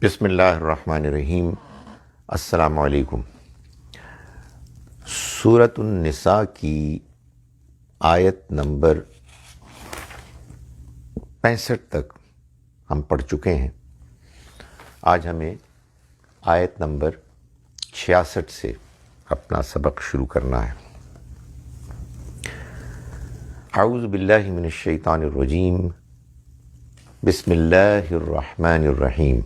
بسم اللہ الرحمن الرحیم۔ السلام علیکم۔ سورۃ النساء کی آیت نمبر 65 تک ہم پڑھ چکے ہیں۔ آج ہمیں آیت نمبر 66 سے اپنا سبق شروع کرنا ہے۔ اعوذ باللہ من الشیطان الرجیم، بسم اللہ الرحمن الرحیم۔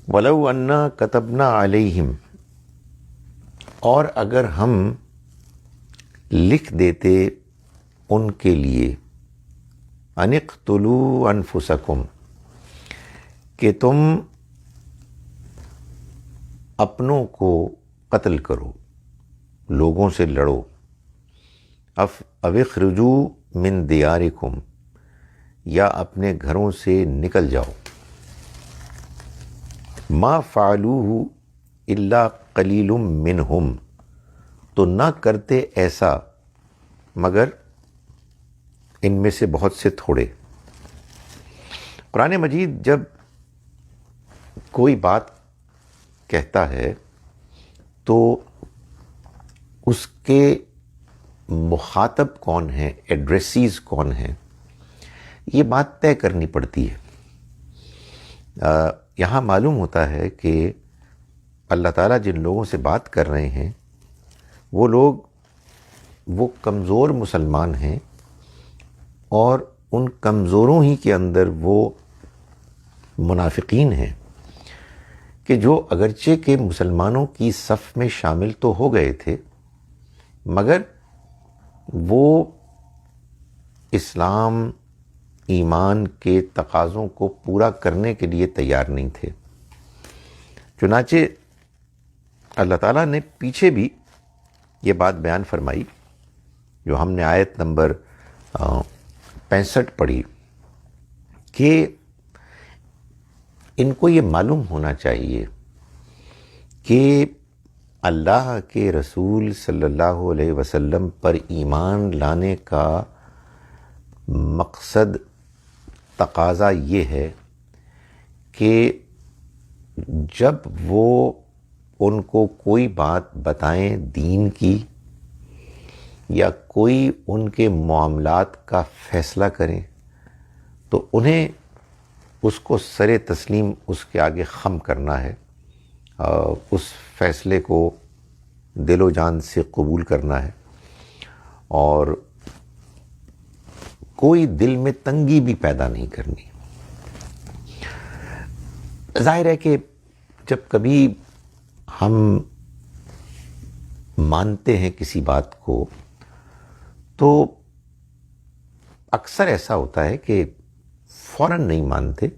وَلَوْ أَنَّا كَتَبْنَا عَلَيْهِمْ، اور اگر ہم لکھ دیتے ان کے لیے، أَنِ اقْتُلُوا أَنفُسَكُمْ، کہ تم اپنوں کو قتل کرو، لوگوں سے لڑو، أَوْ اخْرُجُوا مِن دِيَارِكُمْ، یا اپنے گھروں سے نکل جاؤ، ما فعلوہ الا قلیل منہم، تو نہ کرتے ایسا مگر ان میں سے بہت سے تھوڑے۔ قرآن مجید جب کوئی بات کہتا ہے تو اس کے مخاطب کون ہیں، ایڈریسیز کون ہیں، یہ بات طے کرنی پڑتی ہے۔ یہاں معلوم ہوتا ہے کہ اللہ تعالیٰ جن لوگوں سے بات کر رہے ہیں وہ لوگ وہ کمزور مسلمان ہیں، اور ان کمزوروں ہی کے اندر وہ منافقین ہیں کہ جو اگرچہ کہ مسلمانوں کی صف میں شامل تو ہو گئے تھے مگر وہ اسلام ایمان کے تقاضوں کو پورا کرنے کے لیے تیار نہیں تھے۔ چنانچہ اللہ تعالیٰ نے پیچھے بھی یہ بات بیان فرمائی جو ہم نے آیت نمبر 65 پڑھی، کہ ان کو یہ معلوم ہونا چاہیے کہ اللہ کے رسول صلی اللہ علیہ وسلم پر ایمان لانے کا مقصد تقاضا یہ ہے کہ جب وہ ان کو کوئی بات بتائیں دین کی یا کوئی ان کے معاملات کا فیصلہ کریں تو انہیں اس کو سر تسلیم اس کے آگے خم کرنا ہے، اس فیصلے کو دل و جان سے قبول کرنا ہے، اور کوئی دل میں تنگی بھی پیدا نہیں کرنی۔ ظاہر ہے کہ جب کبھی ہم مانتے ہیں کسی بات کو تو اکثر ایسا ہوتا ہے کہ فوراً نہیں مانتے،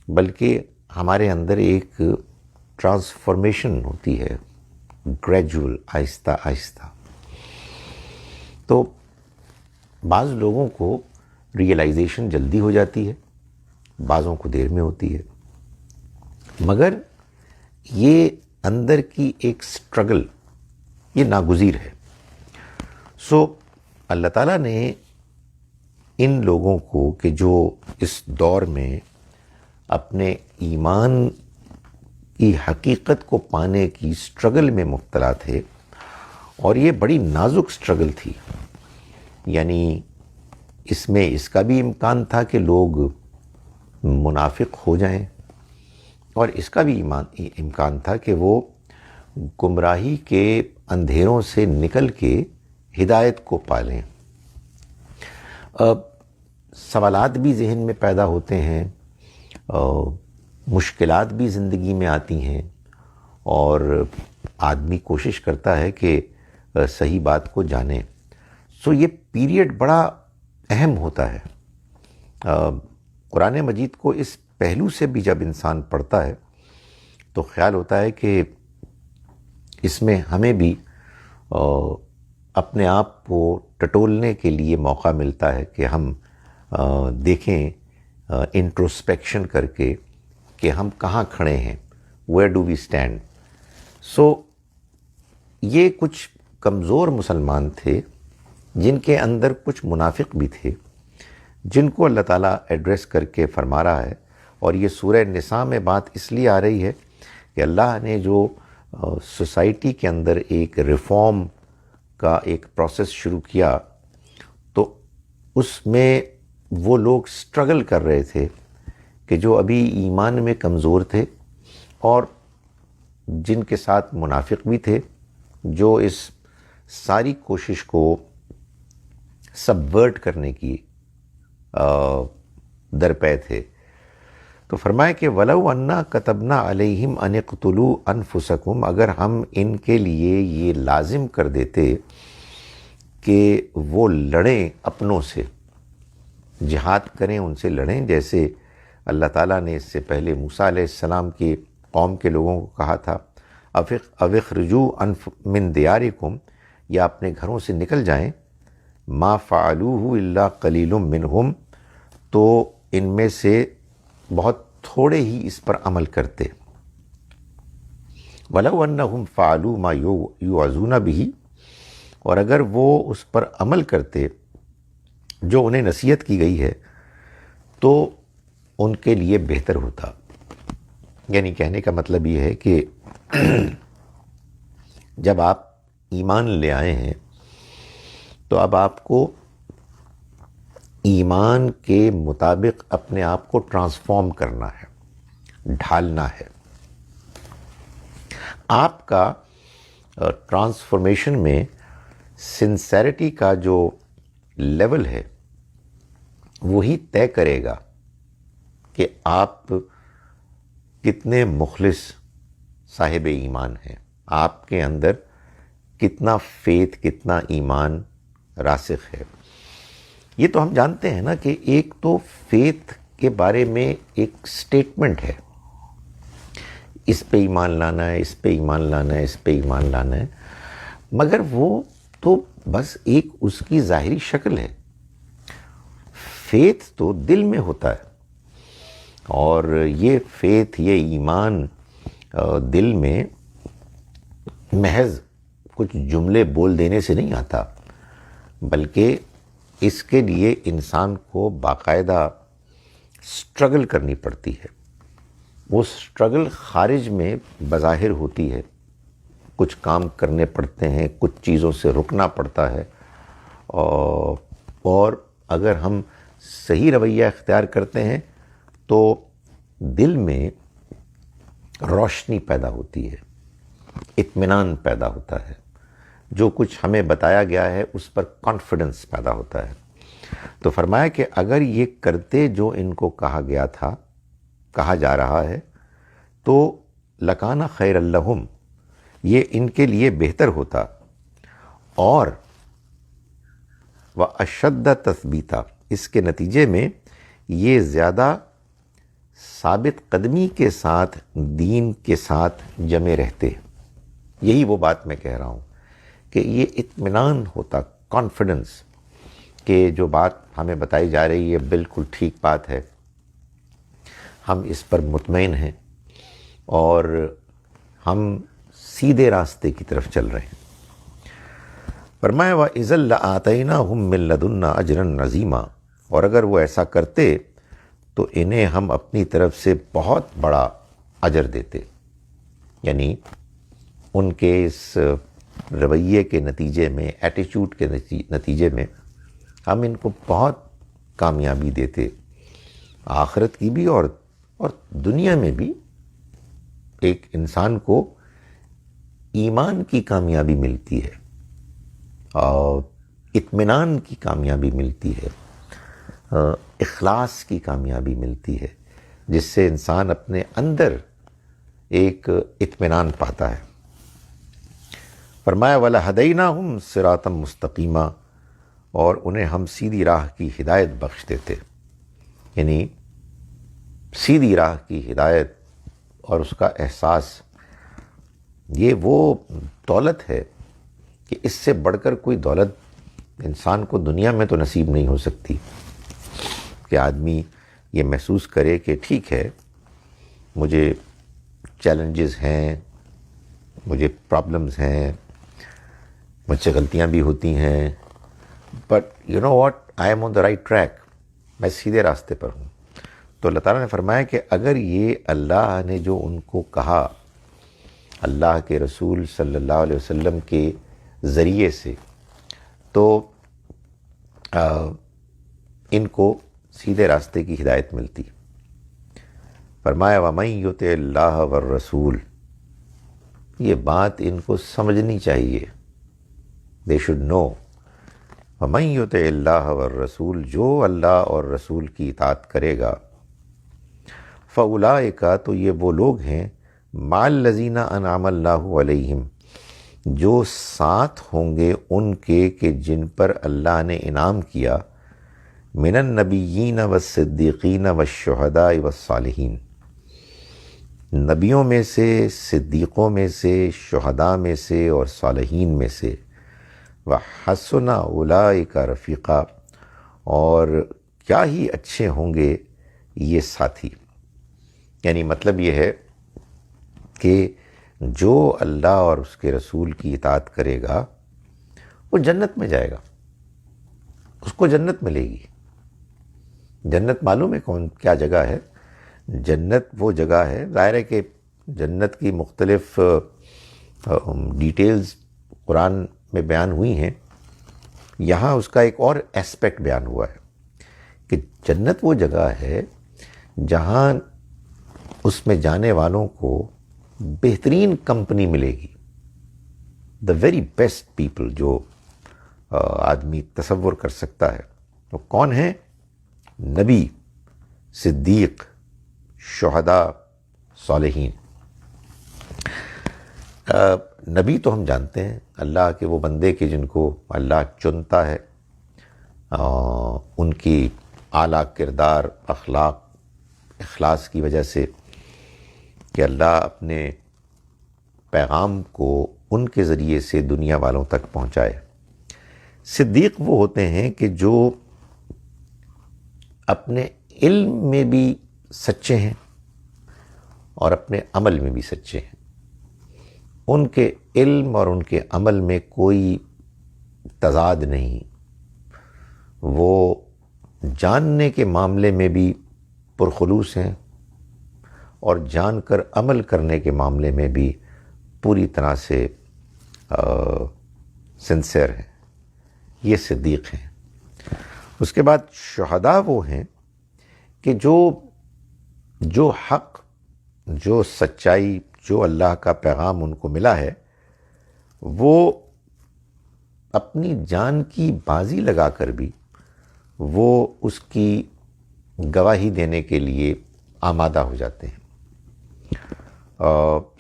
بلکہ ہمارے اندر ایک ٹرانسفارمیشن ہوتی ہے، گریجول، آہستہ آہستہ۔ تو بعض لوگوں کو ریئلائزیشن جلدی ہو جاتی ہے، بعضوں کو دیر میں ہوتی ہے، مگر یہ اندر کی ایک سٹرگل یہ ناگزیر ہے۔ سو اللہ تعالیٰ نے ان لوگوں کو کہ جو اس دور میں اپنے ایمان کی حقیقت کو پانے کی سٹرگل میں مبتلا تھے، اور یہ بڑی نازک سٹرگل تھی، یعنی اس میں اس کا بھی امکان تھا کہ لوگ منافق ہو جائیں، اور اس کا بھی امکان تھا کہ وہ گمراہی کے اندھیروں سے نکل کے ہدایت کو پالیں۔ سوالات بھی ذہن میں پیدا ہوتے ہیں، مشکلات بھی زندگی میں آتی ہیں، اور آدمی کوشش کرتا ہے کہ صحیح بات کو جانے۔ سو یہ پیریڈ بڑا اہم ہوتا ہے۔ قرآن مجید کو اس پہلو سے بھی جب انسان پڑھتا ہے تو خیال ہوتا ہے کہ اس میں ہمیں بھی اپنے آپ کو ٹٹولنے کے لیے موقع ملتا ہے کہ ہم دیکھیں انٹروسپیکشن کر کے کہ ہم کہاں کھڑے ہیں، ویئر ڈو وی اسٹینڈ۔ سو یہ کچھ کمزور مسلمان تھے جن کے اندر کچھ منافق بھی تھے، جن کو اللہ تعالیٰ ایڈریس کر کے فرما رہا ہے. اور یہ سورہ نساء میں بات اس لیے آ رہی ہے کہ اللہ نے جو سوسائٹی کے اندر ایک ریفارم کا ایک پروسیس شروع کیا، تو اس میں وہ لوگ سٹرگل کر رہے تھے کہ جو ابھی ایمان میں کمزور تھے اور جن کے ساتھ منافق بھی تھے، جو اس ساری کوشش کو سبورٹ کرنے کی درپے تھے. تو فرمایا کہ وَلَوْ أَنَّا كَتَبْنَا عَلَيْهِمْ أَنِ اقْتُلُوا أَنفُسَكُمْ، اگر ہم ان کے لیے یہ لازم کر دیتے کہ وہ لڑیں اپنوں سے، جہاد کریں، ان سے لڑیں، جیسے اللہ تعالیٰ نے اس سے پہلے موسیٰ علیہ السلام کی قوم کے لوگوں کو کہا تھا اَوِخْرِجُوا مِن دِيَارِكُمْ، یا اپنے گھروں سے نکل جائیں. مَا فَعَلُوهُ إِلَّا قَلِيلٌ مِّنْهُمْ، تو ان میں سے بہت تھوڑے ہی اس پر عمل کرتے. وَلَوْ أَنَّهُمْ فَعَلُوا مَا يُوعَظُونَ بِهِ، اور اگر وہ اس پر عمل کرتے جو انہیں نصیحت کی گئی ہے تو ان کے لیے بہتر ہوتا. یعنی کہنے کا مطلب یہ ہے کہ جب آپ ایمان لے آئے ہیں تو اب آپ کو ایمان کے مطابق اپنے آپ کو ٹرانسفارم کرنا ہے، ڈھالنا ہے. آپ کا ٹرانسفارمیشن میں سنسیریٹی کا جو لیول ہے وہی طے کرے گا کہ آپ کتنے مخلص صاحب ایمان ہیں، آپ کے اندر کتنا فیتھ، کتنا ایمان راسخ ہے. یہ تو ہم جانتے ہیں نا کہ ایک تو فیتھ کے بارے میں ایک سٹیٹمنٹ ہے، اس پہ ایمان لانا ہے، اس پہ ایمان لانا ہے، اس پہ ایمان لانا ہے، مگر وہ تو بس ایک اس کی ظاہری شکل ہے. فیتھ تو دل میں ہوتا ہے، اور یہ فیتھ، یہ ایمان دل میں محض کچھ جملے بول دینے سے نہیں آتا، بلکہ اس کے لیے انسان کو باقاعدہ سٹرگل کرنی پڑتی ہے. وہ سٹرگل خارج میں بظاہر ہوتی ہے، کچھ کام کرنے پڑتے ہیں، کچھ چیزوں سے رکنا پڑتا ہے، اور اگر ہم صحیح رویہ اختیار کرتے ہیں تو دل میں روشنی پیدا ہوتی ہے، اطمینان پیدا ہوتا ہے، جو کچھ ہمیں بتایا گیا ہے اس پر کانفیڈنس پیدا ہوتا ہے. تو فرمایا کہ اگر یہ کرتے جو ان کو کہا گیا تھا، کہا جا رہا ہے، تو لکانہ خیر لہم، یہ ان کے لیے بہتر ہوتا، اور وَأَشَدَّ تَثْبِيتًا، اس کے نتیجے میں یہ زیادہ ثابت قدمی کے ساتھ دین کے ساتھ جمے رہتے. یہی وہ بات میں کہہ رہا ہوں کہ یہ اطمینان ہوتا، کانفیڈنس، کہ جو بات ہمیں بتائی جا رہی ہے بالکل ٹھیک بات ہے، ہم اس پر مطمئن ہیں اور ہم سیدھے راستے کی طرف چل رہے ہیں. فرمایا وَإِذًا لَآتَيْنَاهُم مِّن لَّدُنَّا أَجْرًا عَظِيمًا، اور اگر وہ ایسا کرتے تو انہیں ہم اپنی طرف سے بہت بڑا اجر دیتے. یعنی ان کے اس رویے کے نتیجے میں، ایٹیچیوڈ کے نتیجے میں ہم ان کو بہت کامیابی دیتے، آخرت کی بھی اور دنیا میں بھی. ایک انسان کو ایمان کی کامیابی ملتی ہے اور اطمینان کی کامیابی ملتی ہے، اخلاص کی کامیابی ملتی ہے، جس سے انسان اپنے اندر ایک اطمینان پاتا ہے. فرمایا وَلَهَدَيْنَاهُمْ صِرَاطًا مُسْتَقِيمًا، اور انہیں ہم سیدھی راہ کی ہدایت بخش دیتے. یعنی سیدھی راہ کی ہدایت اور اس کا احساس، یہ وہ دولت ہے کہ اس سے بڑھ کر کوئی دولت انسان کو دنیا میں تو نصیب نہیں ہو سکتی، کہ آدمی یہ محسوس کرے کہ ٹھیک ہے مجھے چیلنجز ہیں، مجھے پرابلمز ہیں، مجھ سے غلطیاں بھی ہوتی ہیں، but you know what, I am on the right track. میں سیدھے راستے پر ہوں. تو اللہ تعالیٰ نے فرمایا کہ اگر یہ اللہ نے جو ان کو کہا اللہ کے رسول صلی اللہ علیہ وسلم کے ذریعے سے، تو ان کو سیدھے راستے کی ہدایت ملتی. فرمایا وَمَن يُطِعِ اللَّهَ وَالرَّسُولَ، یہ بات ان کو سمجھنی چاہیے. They should know. وَمَن يُطِعِ اللَّهَ وَالرَّسُولَ، جو اللہ اور رسول کی اطاعت کرے گا، فَأُولَٰئِکَ، تو یہ وہ لوگ ہیں، مَعَ الَّذِينَ أَنْعَمَ اللَّهُ عَلَيْهِمْ، جو ساتھ ہوں گے ان کے کہ جن پر اللہ نے انعام کیا، من النبیین والصدیقین والشہداء والصالحین، نبیوں میں سے، صدیقوں میں سے، شہداء میں سے اور صالحین میں سے. وحسن اولئک رفیقا، اور کیا ہی اچھے ہوں گے یہ ساتھی. یعنی مطلب یہ ہے کہ جو اللہ اور اس کے رسول کی اطاعت کرے گا وہ جنت میں جائے گا، اس کو جنت ملے گی. جنت معلوم ہے کیا جگہ ہے؟ جنت وہ جگہ ہے، ظاہر ہے کہ جنت کی مختلف ڈیٹیلز قرآن میں بیان ہوئی ہیں. یہاں اس کا ایک اور ایسپیکٹ بیان ہوا ہے کہ جنت وہ جگہ ہے جہاں اس میں جانے والوں کو بہترین کمپنی ملے گی. دا ویری بیسٹ پیپل جو آدمی تصور کر سکتا ہے. وہ کون ہیں؟ نبی، صدیق، شہداء، صالحین. نبی تو ہم جانتے ہیں اللہ کے وہ بندے کے جن کو اللہ چنتا ہے، ان کی اعلیٰ کردار، اخلاق، اخلاص کی وجہ سے کہ اللہ اپنے پیغام کو ان کے ذریعے سے دنیا والوں تک پہنچائے. صدیق وہ ہوتے ہیں کہ جو اپنے علم میں بھی سچے ہیں اور اپنے عمل میں بھی سچے ہیں. ان کے علم اور ان کے عمل میں کوئی تضاد نہیں. وہ جاننے کے معاملے میں بھی پرخلوص ہیں اور جان کر عمل کرنے کے معاملے میں بھی پوری طرح سے سنسیئر ہیں. یہ صدیق ہیں. اس کے بعد شہداء وہ ہیں کہ جو حق، جو سچائی، جو اللہ کا پیغام ان کو ملا ہے، وہ اپنی جان کی بازی لگا کر بھی وہ اس کی گواہی دینے کے لیے آمادہ ہو جاتے ہیں.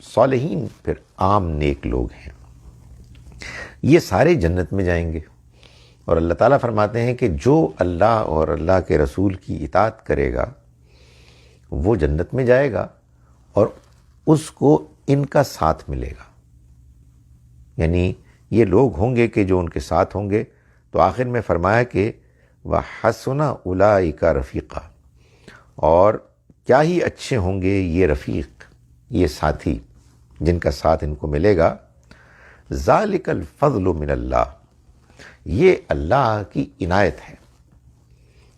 صالحین پھر عام نیک لوگ ہیں. یہ سارے جنت میں جائیں گے. اور اللہ تعالیٰ فرماتے ہیں کہ جو اللہ اور اللہ کے رسول کی اطاعت کرے گا وہ جنت میں جائے گا اور اس کو ان کا ساتھ ملے گا. یعنی یہ لوگ ہوں گے کہ جو ان کے ساتھ ہوں گے. تو آخر میں فرمایا کہ وَحَسُنَ أُولَٰئِکَ رَفِیقًا، اور کیا ہی اچھے ہوں گے یہ رفیق، یہ ساتھی جن کا ساتھ ان کو ملے گا. ذَلِكَ الْفَضْلُ مِنَ اللَّهِ، یہ اللہ کی عنایت ہے.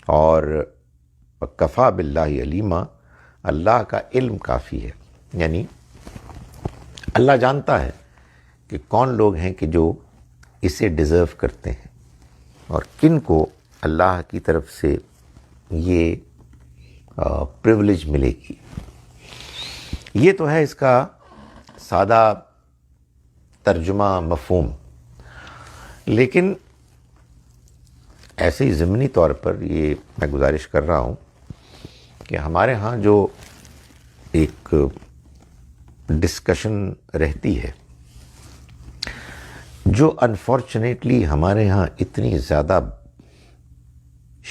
اور وَكَفَىٰ بِاللَّهِ عَلِيمًا، اللہ کا علم کافی ہے. یعنی اللہ جانتا ہے کہ کون لوگ ہیں کہ جو اسے ڈیزرو کرتے ہیں اور کن کو اللہ کی طرف سے یہ پریولیج ملے گی. یہ تو ہے اس کا سادہ ترجمہ، مفہوم. لیکن ایسے ہی ضمنی طور پر یہ میں گزارش کر رہا ہوں کہ ہمارے ہاں جو ایک ڈسکشن رہتی ہے، جو انفارچونیٹلی ہمارے ہاں اتنی زیادہ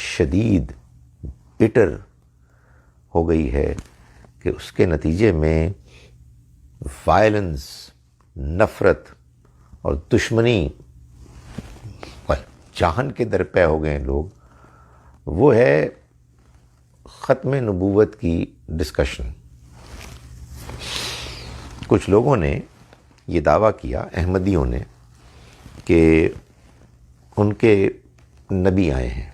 شدید، بٹر ہو گئی ہے کہ اس کے نتیجے میں وائلنس، نفرت اور دشمنی جہان کے درپے ہو گئے ہیں لوگ، وہ ہے ختم نبوت کی ڈسکشن. کچھ لوگوں نے یہ دعویٰ کیا، احمدیوں نے، کہ ان کے نبی آئے ہیں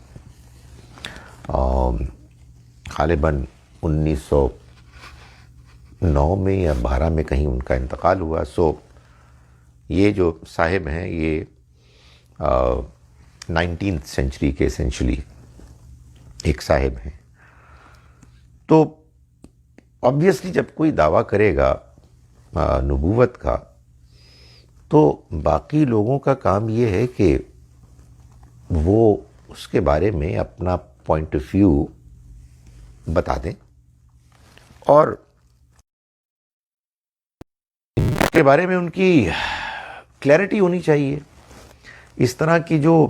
غالباً 1909 میں یا 12 میں کہیں ان کا انتقال ہوا. سو یہ جو صاحب ہیں یہ 19th سینچری کے اسینشلی ایک صاحب ہیں. تو آبویسلی جب کوئی دعویٰ کرے گا نبوت کا تو باقی لوگوں کا کام یہ ہے کہ وہ اس کے بارے میں اپنا پوائنٹ آف ویو بتا دیں اور اس کے بارے میں ان کی کلیئرٹی ہونی چاہیے. اس طرح کی جو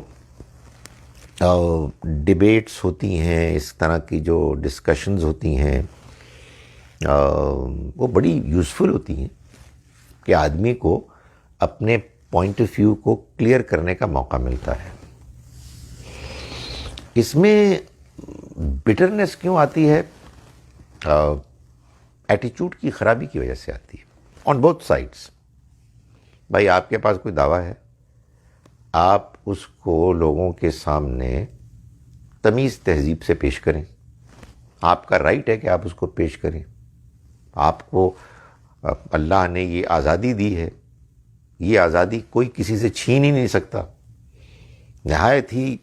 ڈیبیٹس ہوتی ہیں، اس طرح کی جو ڈسکشنز ہوتی ہیں وہ بڑی یوزفل ہوتی ہیں کہ آدمی کو اپنے پوائنٹ آف ویو کو کلیئر کرنے کا موقع ملتا ہے. اس میں بٹرنس کیوں آتی ہے؟ ایٹیچیوڈ کی خرابی کی وجہ سے آتی ہے آن بوتھ سائڈس. بھائی آپ کے پاس کوئی دعویٰ ہے، آپ اس کو لوگوں کے سامنے تمیز تہذیب سے پیش کریں. آپ کا رائٹ ہے کہ آپ اس کو پیش کریں. آپ کو اللہ نے یہ آزادی دی ہے، یہ آزادی کوئی کسی سے چھین ہی نہیں سکتا. نہایت ہی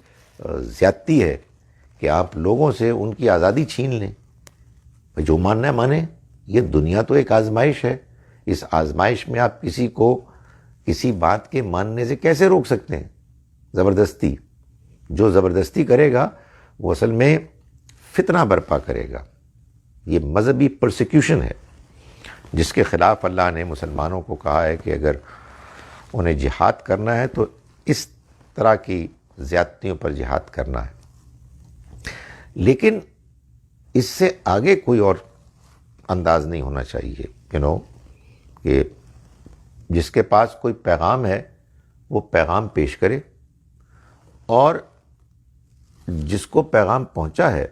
زیادتی ہے کہ آپ لوگوں سے ان کی آزادی چھین لیں. جو ماننا ہے مانیں. یہ دنیا تو ایک آزمائش ہے. اس آزمائش میں آپ کسی کو کسی بات کے ماننے سے کیسے روک سکتے ہیں؟ زبردستی. جو زبردستی کرے گا وہ اصل میں فتنہ برپا کرے گا. یہ مذہبی پرسیکیوشن ہے جس کے خلاف اللہ نے مسلمانوں کو کہا ہے کہ اگر انہیں جہاد کرنا ہے تو اس طرح کی زیادتیوں پر جہاد کرنا ہے. لیکن اس سے آگے کوئی اور انداز نہیں ہونا چاہیے. کہ جس کے پاس کوئی پیغام ہے وہ پیغام پیش کرے اور جس کو پیغام پہنچا ہے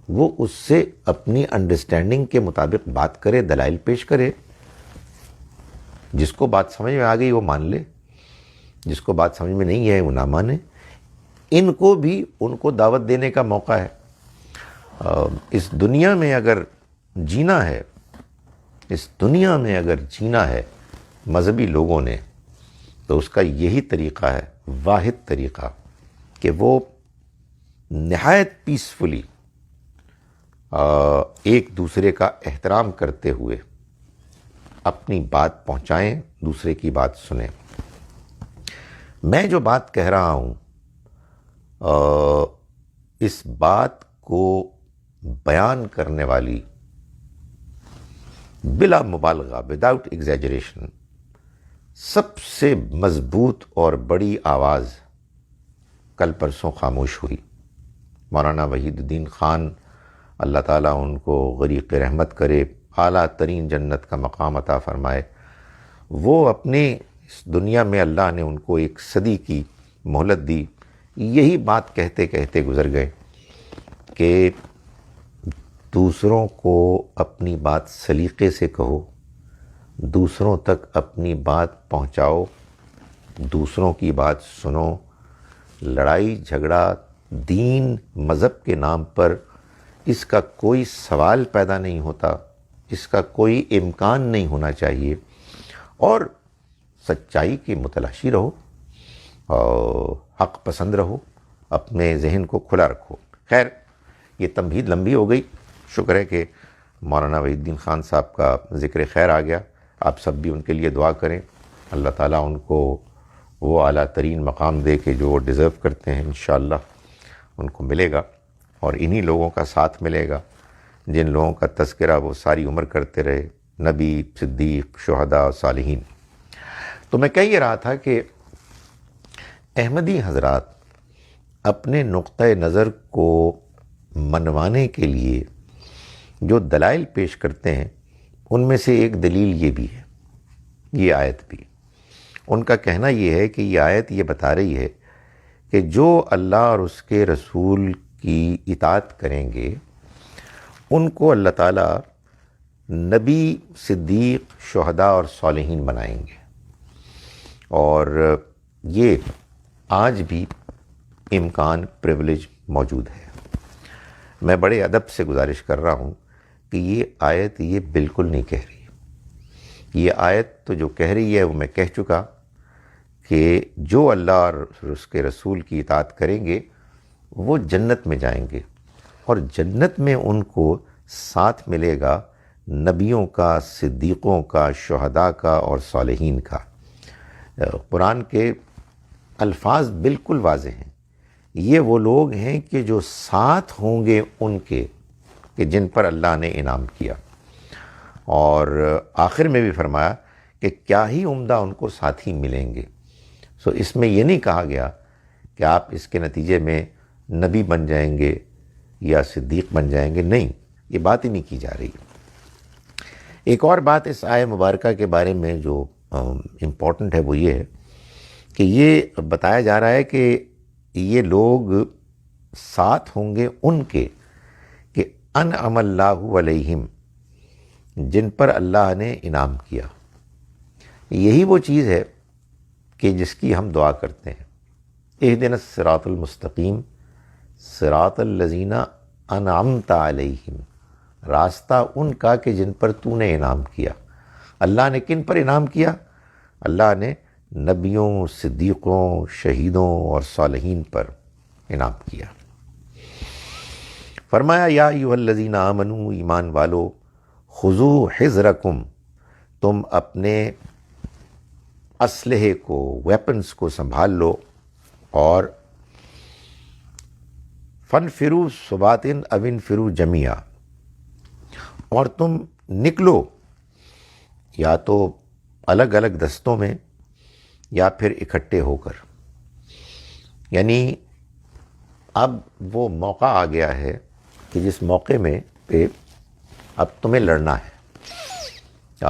وہ اس سے اپنی انڈرسٹینڈنگ کے مطابق بات کرے، دلائل پیش کرے. جس کو بات سمجھ میں آ گئی وہ مان لے، جس کو بات سمجھ میں نہیں ہے وہ نہ مانے. ان کو بھی ان کو دعوت دینے کا موقع ہے. اس دنیا میں اگر جینا ہے، اس دنیا میں اگر جینا ہے مذہبی لوگوں نے، تو اس کا یہی طریقہ ہے، واحد طریقہ، کہ وہ نہایت پیسفلی ایک دوسرے کا احترام کرتے ہوئے اپنی بات پہنچائیں، دوسرے کی بات سنیں. میں جو بات کہہ رہا ہوں اس بات کو بیان کرنے والی بلا مبالغہ، وداؤٹ ایگزیجریشن، سب سے مضبوط اور بڑی آواز کل پرسوں خاموش ہوئی. مولانا وحید الدین خان، اللہ تعالیٰ ان کو غریق رحمت کرے، اعلیٰ ترین جنت کا مقام عطا فرمائے. وہ اپنے اس دنیا میں اللہ نے ان کو ایک صدی کی مہلت دی. یہی بات کہتے کہتے گزر گئے کہ دوسروں کو اپنی بات سلیقے سے کہو، دوسروں تک اپنی بات پہنچاؤ، دوسروں کی بات سنو. لڑائی جھگڑا دین مذہب کے نام پر اس کا کوئی سوال پیدا نہیں ہوتا، اس کا کوئی امکان نہیں ہونا چاہیے. اور سچائی کی متلاشی رہو اور حق پسند رہو، اپنے ذہن کو کھلا رکھو. خیر، یہ تمہید لمبی ہو گئی. شکر ہے کہ مولانا وحید الدین خان صاحب کا ذکر خیر آ گیا. آپ سب بھی ان کے لیے دعا کریں. اللہ تعالیٰ ان کو وہ اعلیٰ ترین مقام دے کہ جو وہ ڈیزرو کرتے ہیں. انشاءاللہ ان کو ملے گا، اور انہی لوگوں کا ساتھ ملے گا جن لوگوں کا تذکرہ وہ ساری عمر کرتے رہے، نبی، صدیق، شہداء اور صالحین. تو میں کہہ یہ رہا تھا کہ احمدی حضرات اپنے نقطۂ نظر کو منوانے کے لیے جو دلائل پیش کرتے ہیں ان میں سے ایک دلیل یہ بھی ہے، یہ آیت بھی. ان کا کہنا یہ ہے کہ یہ آیت یہ بتا رہی ہے کہ جو اللہ اور اس کے رسول کی اطاعت کریں گے ان کو اللہ تعالیٰ نبی، صدیق، شہداء اور صالحین بنائیں گے. اور یہ آج بھی امکان، پریولیج موجود ہے. میں بڑے ادب سے گزارش کر رہا ہوں کہ یہ آیت یہ بالکل نہیں کہہ رہی. یہ آیت تو جو کہہ رہی ہے وہ میں کہہ چکا کہ جو اللہ اور اس کے رسول کی اطاعت کریں گے وہ جنت میں جائیں گے، اور جنت میں ان کو ساتھ ملے گا نبیوں کا، صدیقوں کا، شہداء کا اور صالحین کا. قرآن کے الفاظ بالکل واضح ہیں. یہ وہ لوگ ہیں کہ جو ساتھ ہوں گے ان کے کہ جن پر اللہ نے انعام کیا. اور آخر میں بھی فرمایا کہ کیا ہی عمدہ ان کو ساتھی ملیں گے. سو اس میں یہ نہیں کہا گیا کہ آپ اس کے نتیجے میں نبی بن جائیں گے یا صدیق بن جائیں گے، نہیں، یہ بات ہی نہیں کی جا رہی. ایک اور بات اس آیہ مبارکہ کے بارے میں جو امپورٹنٹ ہے وہ یہ ہے کہ یہ بتایا جا رہا ہے کہ یہ لوگ ساتھ ہوں گے ان کے کہ انعم اللہ علیہم، جن پر اللہ نے انعام کیا. یہی وہ چیز ہے کہ جس کی ہم دعا کرتے ہیں، اہدنا الصراط المستقیم صراط الذین انعمت علیہم، راستہ ان کا کہ جن پر تو نے انعام کیا. اللہ نے کن پر انعام کیا؟ اللہ نے نبیوں، صدیقوں، شہیدوں اور صالحین پر انعام کیا. فرمایا یا ایھا الذین آمنوا، ایمان والو، خذوا حذرکم، تم اپنے اسلحے کو، ویپنز کو سنبھال لو، اور فانفروا ثبات او انفروا جمیعا، اور تم نکلو یا تو الگ الگ دستوں میں یا پھر اکٹھے ہو کر. یعنی اب وہ موقع آ گیا ہے کہ جس موقع میں پہ اب تمہیں لڑنا ہے.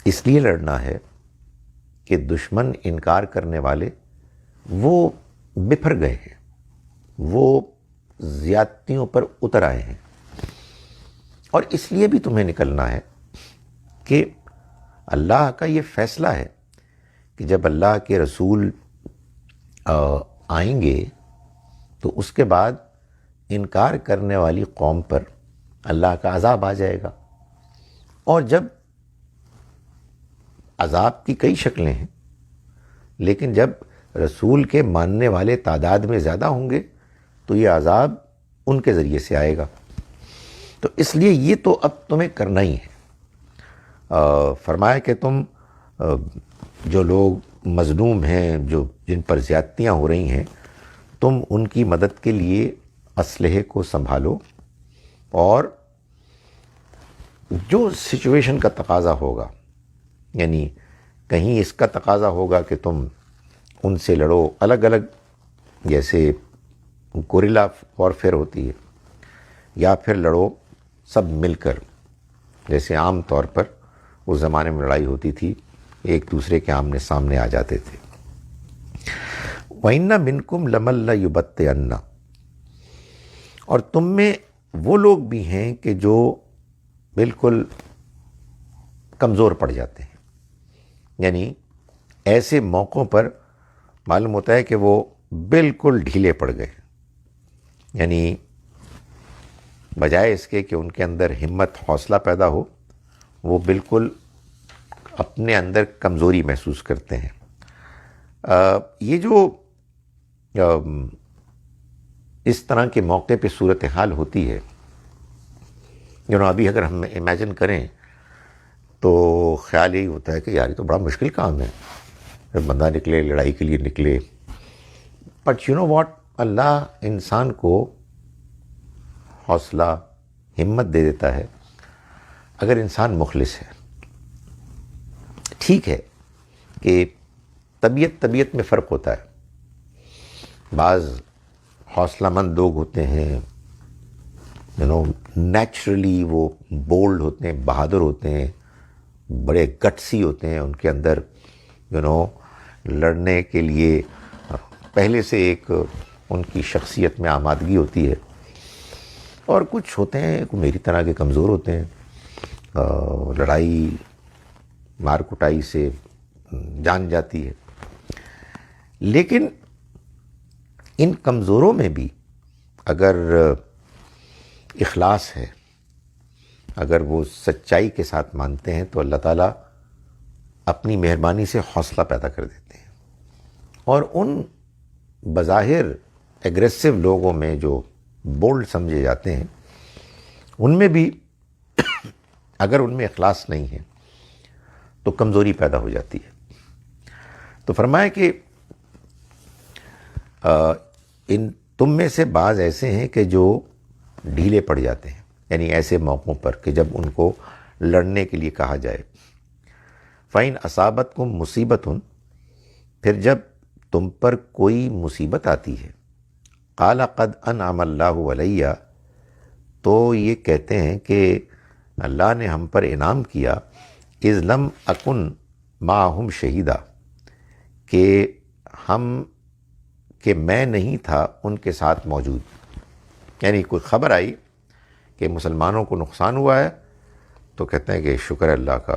اس لیے لڑنا ہے کہ دشمن انکار کرنے والے وہ بپھر گئے ہیں، وہ زیادتیوں پر اتر آئے ہیں. اور اس لیے بھی تمہیں نکلنا ہے کہ اللہ کا یہ فیصلہ ہے کہ جب اللہ کے رسول آئیں گے تو اس کے بعد انکار کرنے والی قوم پر اللہ کا عذاب آ جائے گا. اور جب عذاب کی کئی شکلیں ہیں، لیکن جب رسول کے ماننے والے تعداد میں زیادہ ہوں گے تو یہ عذاب ان کے ذریعے سے آئے گا. تو اس لیے یہ تو اب تمہیں کرنا ہی ہے. فرمایا کہ تم جو لوگ مظلوم ہیں، جن پر زیادتیاں ہو رہی ہیں، تم ان کی مدد کے لیے اسلحے کو سنبھالو، اور جو سچویشن کا تقاضا ہوگا، یعنی کہیں اس کا تقاضا ہوگا کہ تم ان سے لڑو الگ الگ، جیسے گوریلا وارفیئر ہوتی ہے، یا پھر لڑو سب مل کر، جیسے عام طور پر اس زمانے میں لڑائی ہوتی تھی، ایک دوسرے کے آمنے سامنے آ جاتے تھے. وَإِنَّ مِنْكُمْ لَمَن لَّيُبَطِّئَنَّ، اور تم میں وہ لوگ بھی ہیں کہ جو بالکل کمزور پڑ جاتے ہیں. یعنی ایسے موقعوں پر معلوم ہوتا ہے کہ وہ بالکل ڈھیلے پڑ گئے، یعنی بجائے اس کے کہ ان کے اندر ہمت، حوصلہ پیدا ہو، وہ بالکل اپنے اندر کمزوری محسوس کرتے ہیں. یہ جو اس طرح کے موقع پہ صورتحال ہوتی ہے، ابھی اگر ہم امیجن کریں تو خیال یہی ہوتا ہے کہ یار یہ تو بڑا مشکل کام ہے، جب بندہ نکلے، لڑائی کے لیے نکلے. بٹ یو نو واٹ، اللہ انسان کو حوصلہ، ہمت دے دیتا ہے اگر انسان مخلص ہے. ٹھیک ہے کہ طبیعت میں فرق ہوتا ہے. بعض حوصلہ مند لوگ ہوتے ہیں، نیچرلی وہ بولڈ ہوتے ہیں، بہادر ہوتے ہیں، بڑے گٹسی ہوتے ہیں، ان کے اندر لڑنے کے لیے پہلے سے ایک ان کی شخصیت میں آمادگی ہوتی ہے. اور کچھ ہوتے ہیں میری طرح کے کمزور ہوتے ہیں، لڑائی مار کٹائی سے جان جاتی ہے. لیکن ان کمزوروں میں بھی اگر اخلاص ہے، اگر وہ سچائی کے ساتھ مانتے ہیں تو اللہ تعالیٰ اپنی مہربانی سے حوصلہ پیدا کر دیتے ہیں، اور ان بظاہر ایگریسو لوگوں میں جو بولڈ سمجھے جاتے ہیں ان میں بھی اگر ان میں اخلاص نہیں ہے تو کمزوری پیدا ہو جاتی ہے۔ تو فرمایا کہ ان تم میں سے بعض ایسے ہیں کہ جو ڈھیلے پڑ جاتے ہیں، یعنی ایسے موقعوں پر کہ جب ان کو لڑنے کے لیے کہا جائے۔ فَإِنْ أَصَابَتْكُمْ مُصِيبَةٌ، پھر جب تم پر کوئی مصیبت آتی ہے، قَالَ قَدْ أَنْعَمَ اللَّهُ عَلَيَّ، تو یہ کہتے ہیں کہ اللہ نے ہم پر انعام کیا، اِذْ لَمْ أَكُنْ مَعَهُمْ شَهِيدًا، کہ میں نہیں تھا ان کے ساتھ موجود۔ یعنی کوئی خبر آئی کہ مسلمانوں کو نقصان ہوا ہے تو کہتے ہیں کہ شکر اللہ کا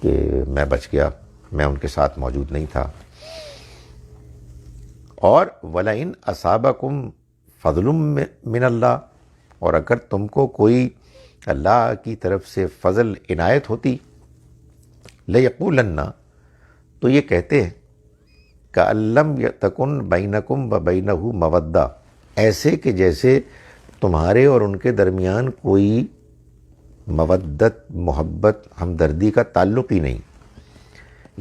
کہ میں بچ گیا، میں ان کے ساتھ موجود نہیں تھا۔ اور وَلَئِنْ أَصَابَكُمْ فَضْلٌ مِّنَ اللَّهِ، اور اگر تم کو کوئی اللہ کی طرف سے فضل عنایت ہوتی، لَيَقُولَنَّ، تو یہ کہتے ہیں كَأَن لَّمْ تَكُن بَيْنَكُمْ وَبَيْنَهُ مَوَدَّةٌ، ایسے کہ جیسے تمہارے اور ان کے درمیان کوئی مودت، محبت، ہمدردی کا تعلق ہی نہیں۔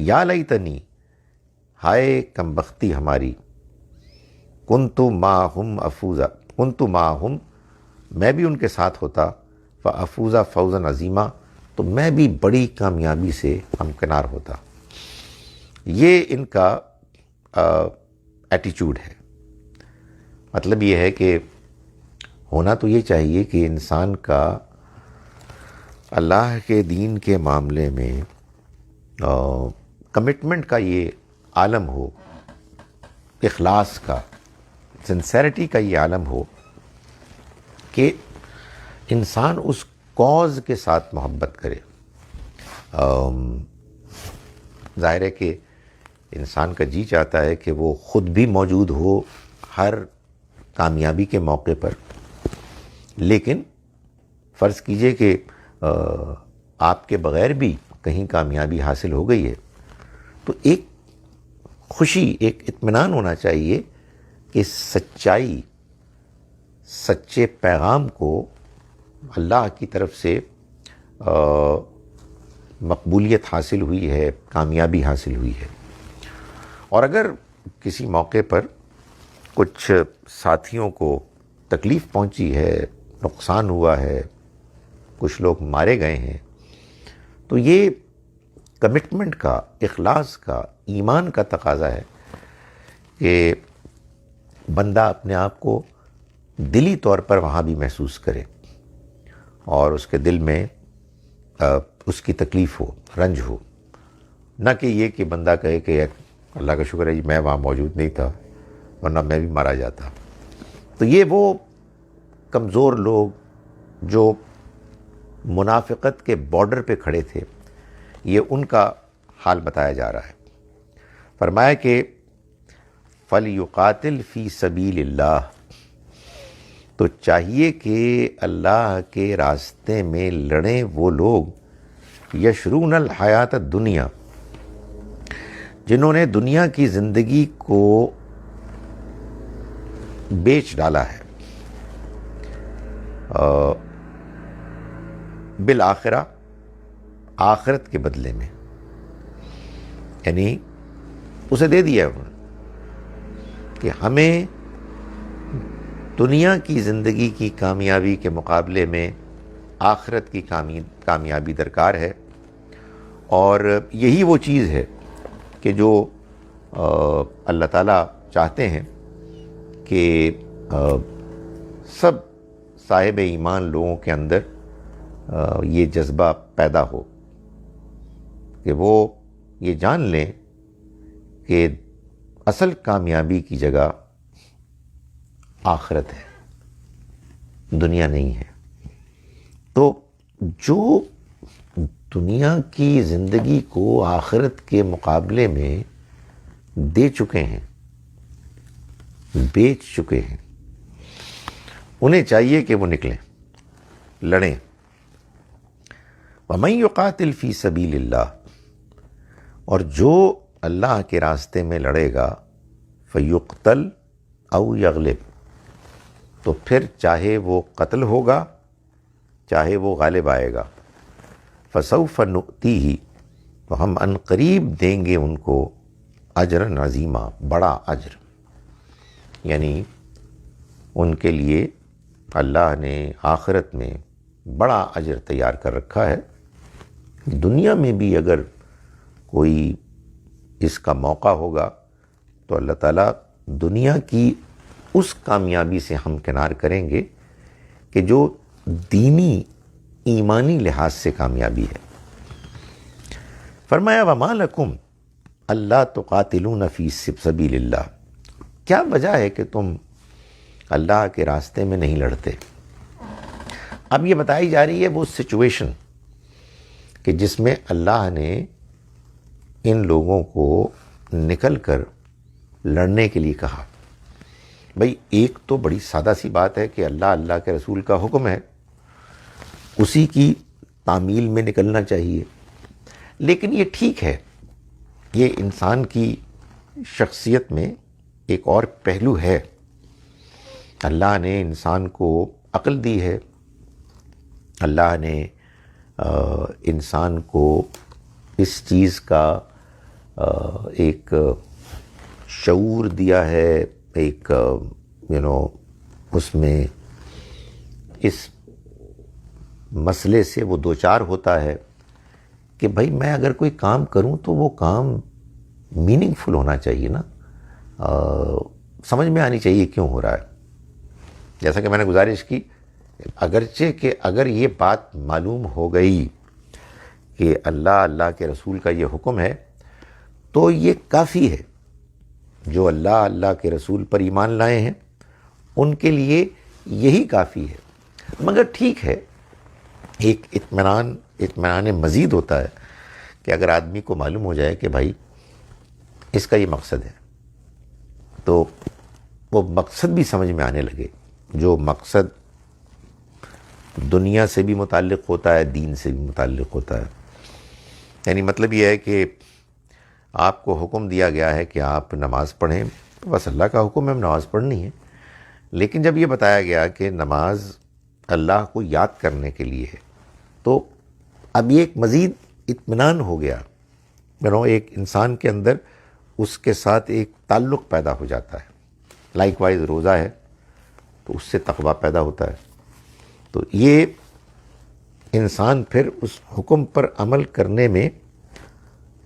یا لیتنی، ہائے کم بختی ہماری، کنت معہم افوزا، کنت معہم، میں بھی ان کے ساتھ ہوتا، فافوزا فوزا عظیما، تو میں بھی بڑی کامیابی سے ہمکنار ہوتا۔ یہ ان کا ایٹیچیوڈ ہے۔ مطلب یہ ہے کہ ہونا تو یہ چاہیے کہ انسان کا اللہ کے دین کے معاملے میں کمٹمنٹ کا یہ عالم ہو، اخلاص کا، سنسیرٹی کا یہ عالم ہو کہ انسان اس کاز کے ساتھ محبت کرے۔ ظاہر ہے کہ انسان کا جی چاہتا ہے کہ وہ خود بھی موجود ہو ہر کامیابی کے موقع پر، لیکن فرض کیجئے کہ آپ کے بغیر بھی کہیں کامیابی حاصل ہو گئی ہے تو ایک خوشی، ایک اطمینان ہونا چاہیے کہ سچائی، سچے پیغام کو اللہ کی طرف سے مقبولیت حاصل ہوئی ہے، کامیابی حاصل ہوئی ہے۔ اور اگر کسی موقع پر کچھ ساتھیوں کو تکلیف پہنچی ہے، نقصان ہوا ہے، کچھ لوگ مارے گئے ہیں، تو یہ کمٹمنٹ کا، اخلاص کا، ایمان کا تقاضا ہے کہ بندہ اپنے آپ کو دلی طور پر وہاں بھی محسوس کرے اور اس کے دل میں اس کی تکلیف ہو، رنج ہو، نہ کہ یہ کہ بندہ کہے کہ اللہ کا شکر ہے جی میں وہاں موجود نہیں تھا ورنہ میں بھی مارا جاتا۔ تو یہ وہ کمزور لوگ جو منافقت کے بارڈر پہ کھڑے تھے، یہ ان کا حال بتایا جا رہا ہے۔ فرمایا کہ فَلْيُقَاتِلْ فِي سَبِيلِ اللَّهِ، تو چاہیے کہ اللہ کے راستے میں لڑیں وہ لوگ یشرون الحیات الدنیا، جنہوں نے دنیا کی زندگی کو بیچ ڈالا ہے، بالآخرہ، آخرت کے بدلے میں، یعنی اسے دے دیا انہوں نے کہ ہمیں دنیا کی زندگی کی کامیابی کے مقابلے میں آخرت کی کامیابی درکار ہے، اور یہی وہ چیز ہے کہ جو اللہ تعالیٰ چاہتے ہیں کہ سب صاحب ایمان لوگوں کے اندر یہ جذبہ پیدا ہو کہ وہ یہ جان لیں کہ اصل کامیابی کی جگہ آخرت ہے، دنیا نہیں ہے۔ تو جو دنیا کی زندگی کو آخرت کے مقابلے میں دے چکے ہیں، بیچ چکے ہیں، انہیں چاہیے کہ وہ نکلیں، لڑیں۔ وَمَن يُقَاتِلْ فِي سَبِيلِ اللَّهِ، اور جو اللہ کے راستے میں لڑے گا، فَيُقْتَلْ أَوْ يَغْلِبْ، تو پھر چاہے وہ قتل ہوگا چاہے وہ غالب آئے گا، فَسَوْفَ نُؤْتِيهِ، تو ہم ان قریب دیں گے ان کو، اجرًا عظیما، بڑا اجر۔ یعنی ان کے لیے اللہ نے آخرت میں بڑا اجر تیار کر رکھا ہے۔ دنیا میں بھی اگر کوئی اس کا موقع ہوگا تو اللہ تعالیٰ دنیا کی اس کامیابی سے ہمکنار کریں گے کہ جو دینی ایمانی لحاظ سے کامیابی ہے۔ فرمایا وَمَا لَكُمْ أَلَّا تُقَاتِلُونَ فِي سَبِيلِ اللَّهِ، کیا وجہ ہے کہ تم اللہ کے راستے میں نہیں لڑتے؟ اب یہ بتائی جا رہی ہے وہ سچویشن کہ جس میں اللہ نے ان لوگوں کو نکل کر لڑنے کے لیے کہا۔ بھئی ایک تو بڑی سادہ سی بات ہے کہ اللہ کے رسول کا حکم ہے، اسی کی تعمیل میں نکلنا چاہیے، لیکن یہ ٹھیک ہے، یہ انسان کی شخصیت میں ایک اور پہلو ہے۔ اللہ نے انسان کو عقل دی ہے، اللہ نے انسان کو اس چیز کا ایک شعور دیا ہے، ایک اس میں اس مسئلے سے وہ دوچار ہوتا ہے کہ بھائی میں اگر کوئی کام کروں تو وہ کام میننگ فل ہونا چاہیے نا، سمجھ میں آنی چاہیے کیوں ہو رہا ہے۔ جیسا کہ میں نے گزارش کی، اگرچہ کہ اگر یہ بات معلوم ہو گئی کہ اللہ کے رسول کا یہ حکم ہے تو یہ کافی ہے۔ جو اللہ کے رسول پر ایمان لائے ہیں ان کے لیے یہی کافی ہے، مگر ٹھیک ہے، ایک اطمینان مزید ہوتا ہے کہ اگر آدمی کو معلوم ہو جائے کہ بھائی اس کا یہ مقصد ہے، تو وہ مقصد بھی سمجھ میں آنے لگے، جو مقصد دنیا سے بھی متعلق ہوتا ہے، دین سے بھی متعلق ہوتا ہے۔ یعنی مطلب یہ ہے کہ آپ کو حکم دیا گیا ہے کہ آپ نماز پڑھیں، بس اللہ کا حکم ہے نماز پڑھنی ہے، لیکن جب یہ بتایا گیا کہ نماز اللہ کو یاد کرنے کے لیے ہے تو اب یہ ایک مزید اطمینان ہو گیا، ایک انسان کے اندر اس کے ساتھ ایک تعلق پیدا ہو جاتا ہے۔ لائک وائز روزہ ہے تو اس سے تقویٰ پیدا ہوتا ہے، تو یہ انسان پھر اس حکم پر عمل کرنے میں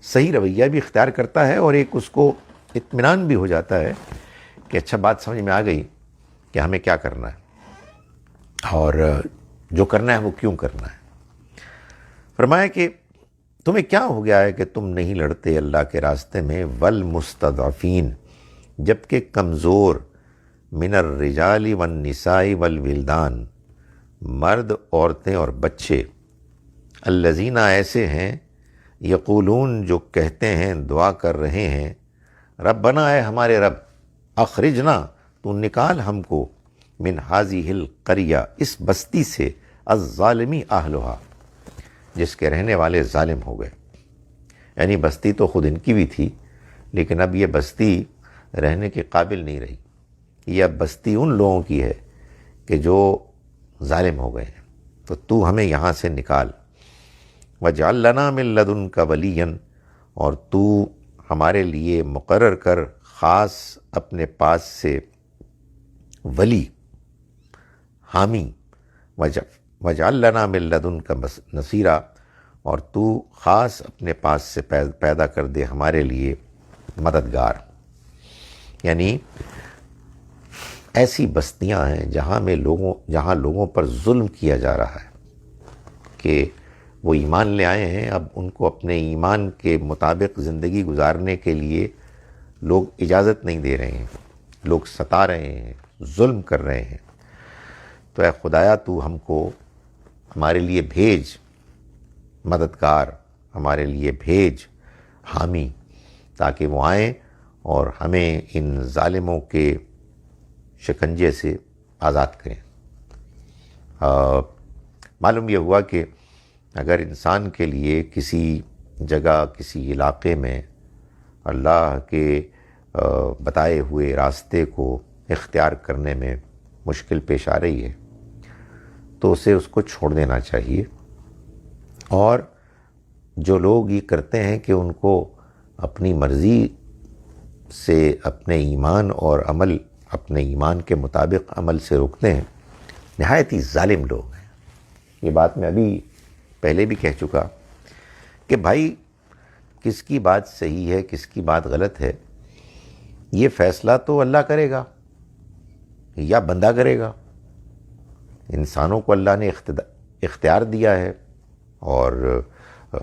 صحیح رویہ بھی اختیار کرتا ہے، اور ایک اس کو اطمینان بھی ہو جاتا ہے کہ اچھا بات سمجھ میں آ گئی کہ ہمیں کیا کرنا ہے اور جو کرنا ہے وہ کیوں کرنا ہے۔ فرمایا کہ تمہیں کیا ہو گیا ہے کہ تم نہیں لڑتے اللہ کے راستے میں، والمستضعفین، جبکہ کمزور، من الرجال والنساء والولدان، مرد، عورتیں اور بچے، الذین، ایسے ہیں، یقولون، جو کہتے ہیں، دعا کر رہے ہیں، ربنا، اے ہمارے رب، اخرجنا، تو نکال ہم کو، من ہذہ القریہ، اس بستی سے، الظالمی اہلھا، جس کے رہنے والے ظالم ہو گئے۔ یعنی بستی تو خود ان کی بھی تھی، لیکن اب یہ بستی رہنے کے قابل نہیں رہی، یہ اب بستی ان لوگوں کی ہے کہ جو ظالم ہو گئے ہیں، تو تو ہمیں یہاں سے نکال۔ وَاجْعَلْ لَنَا مِن لَّدُنْكَ وَلِيًّا، اور تو ہمارے لیے مقرر کر خاص اپنے پاس سے ولی، حامی، وَاجْعَلْ لَنَا مِن لَّدُنْكَ نَصِيرًا، اور تو خاص اپنے پاس سے پیدا کر دے ہمارے لیے مددگار۔ یعنی ایسی بستیاں ہیں جہاں لوگوں پر ظلم کیا جا رہا ہے کہ وہ ایمان لے آئے ہیں، اب ان کو اپنے ایمان کے مطابق زندگی گزارنے کے لیے لوگ اجازت نہیں دے رہے ہیں، لوگ ستا رہے ہیں، ظلم کر رہے ہیں۔ تو اے خدایا، تو ہم کو ہمارے لیے بھیج مددگار، ہمارے لیے بھیج حامی، تاکہ وہ آئیں اور ہمیں ان ظالموں کے شکنجے سے آزاد کریں۔ معلوم یہ ہوا کہ اگر انسان کے لیے کسی جگہ کسی علاقے میں اللہ کے بتائے ہوئے راستے کو اختیار کرنے میں مشکل پیش آ رہی ہے تو اسے اس کو چھوڑ دینا چاہیے، اور جو لوگ یہ کرتے ہیں کہ ان کو اپنی مرضی سے اپنے ایمان اور عمل، اپنے ایمان کے مطابق عمل سے روکتے ہیں، نہایت ہی ظالم لوگ ہیں۔ یہ بات میں ابھی پہلے بھی کہہ چکا کہ بھائی کس کی بات صحیح ہے کس کی بات غلط ہے، یہ فیصلہ تو اللہ کرے گا یا بندہ کرے گا۔ انسانوں کو اللہ نے اختیار دیا ہے اور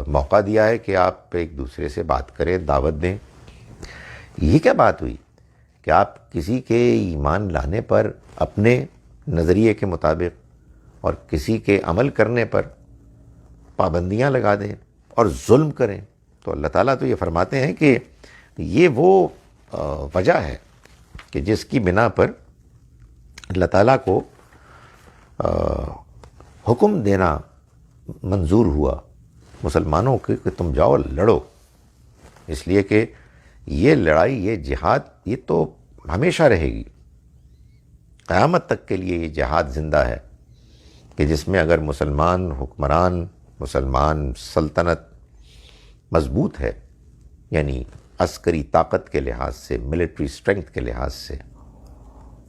موقع دیا ہے کہ آپ ایک دوسرے سے بات کریں، دعوت دیں۔ یہ کیا بات ہوئی کہ آپ کسی کے ایمان لانے پر اپنے نظریے کے مطابق اور کسی کے عمل کرنے پر پابندیاں لگا دیں اور ظلم کریں؟ تو اللہ تعالیٰ تو یہ فرماتے ہیں کہ یہ وہ وجہ ہے کہ جس کی بنا پر اللہ تعالیٰ کو حکم دینا منظور ہوا مسلمانوں کے کہ تم جاؤ لڑو، اس لیے کہ یہ لڑائی، یہ جہاد، یہ تو ہمیشہ رہے گی، قیامت تک کے لیے یہ جہاد زندہ ہے کہ جس میں اگر مسلمان حکمران، مسلمان سلطنت مضبوط ہے، یعنی عسکری طاقت کے لحاظ سے، ملٹری سٹرنگتھ کے لحاظ سے،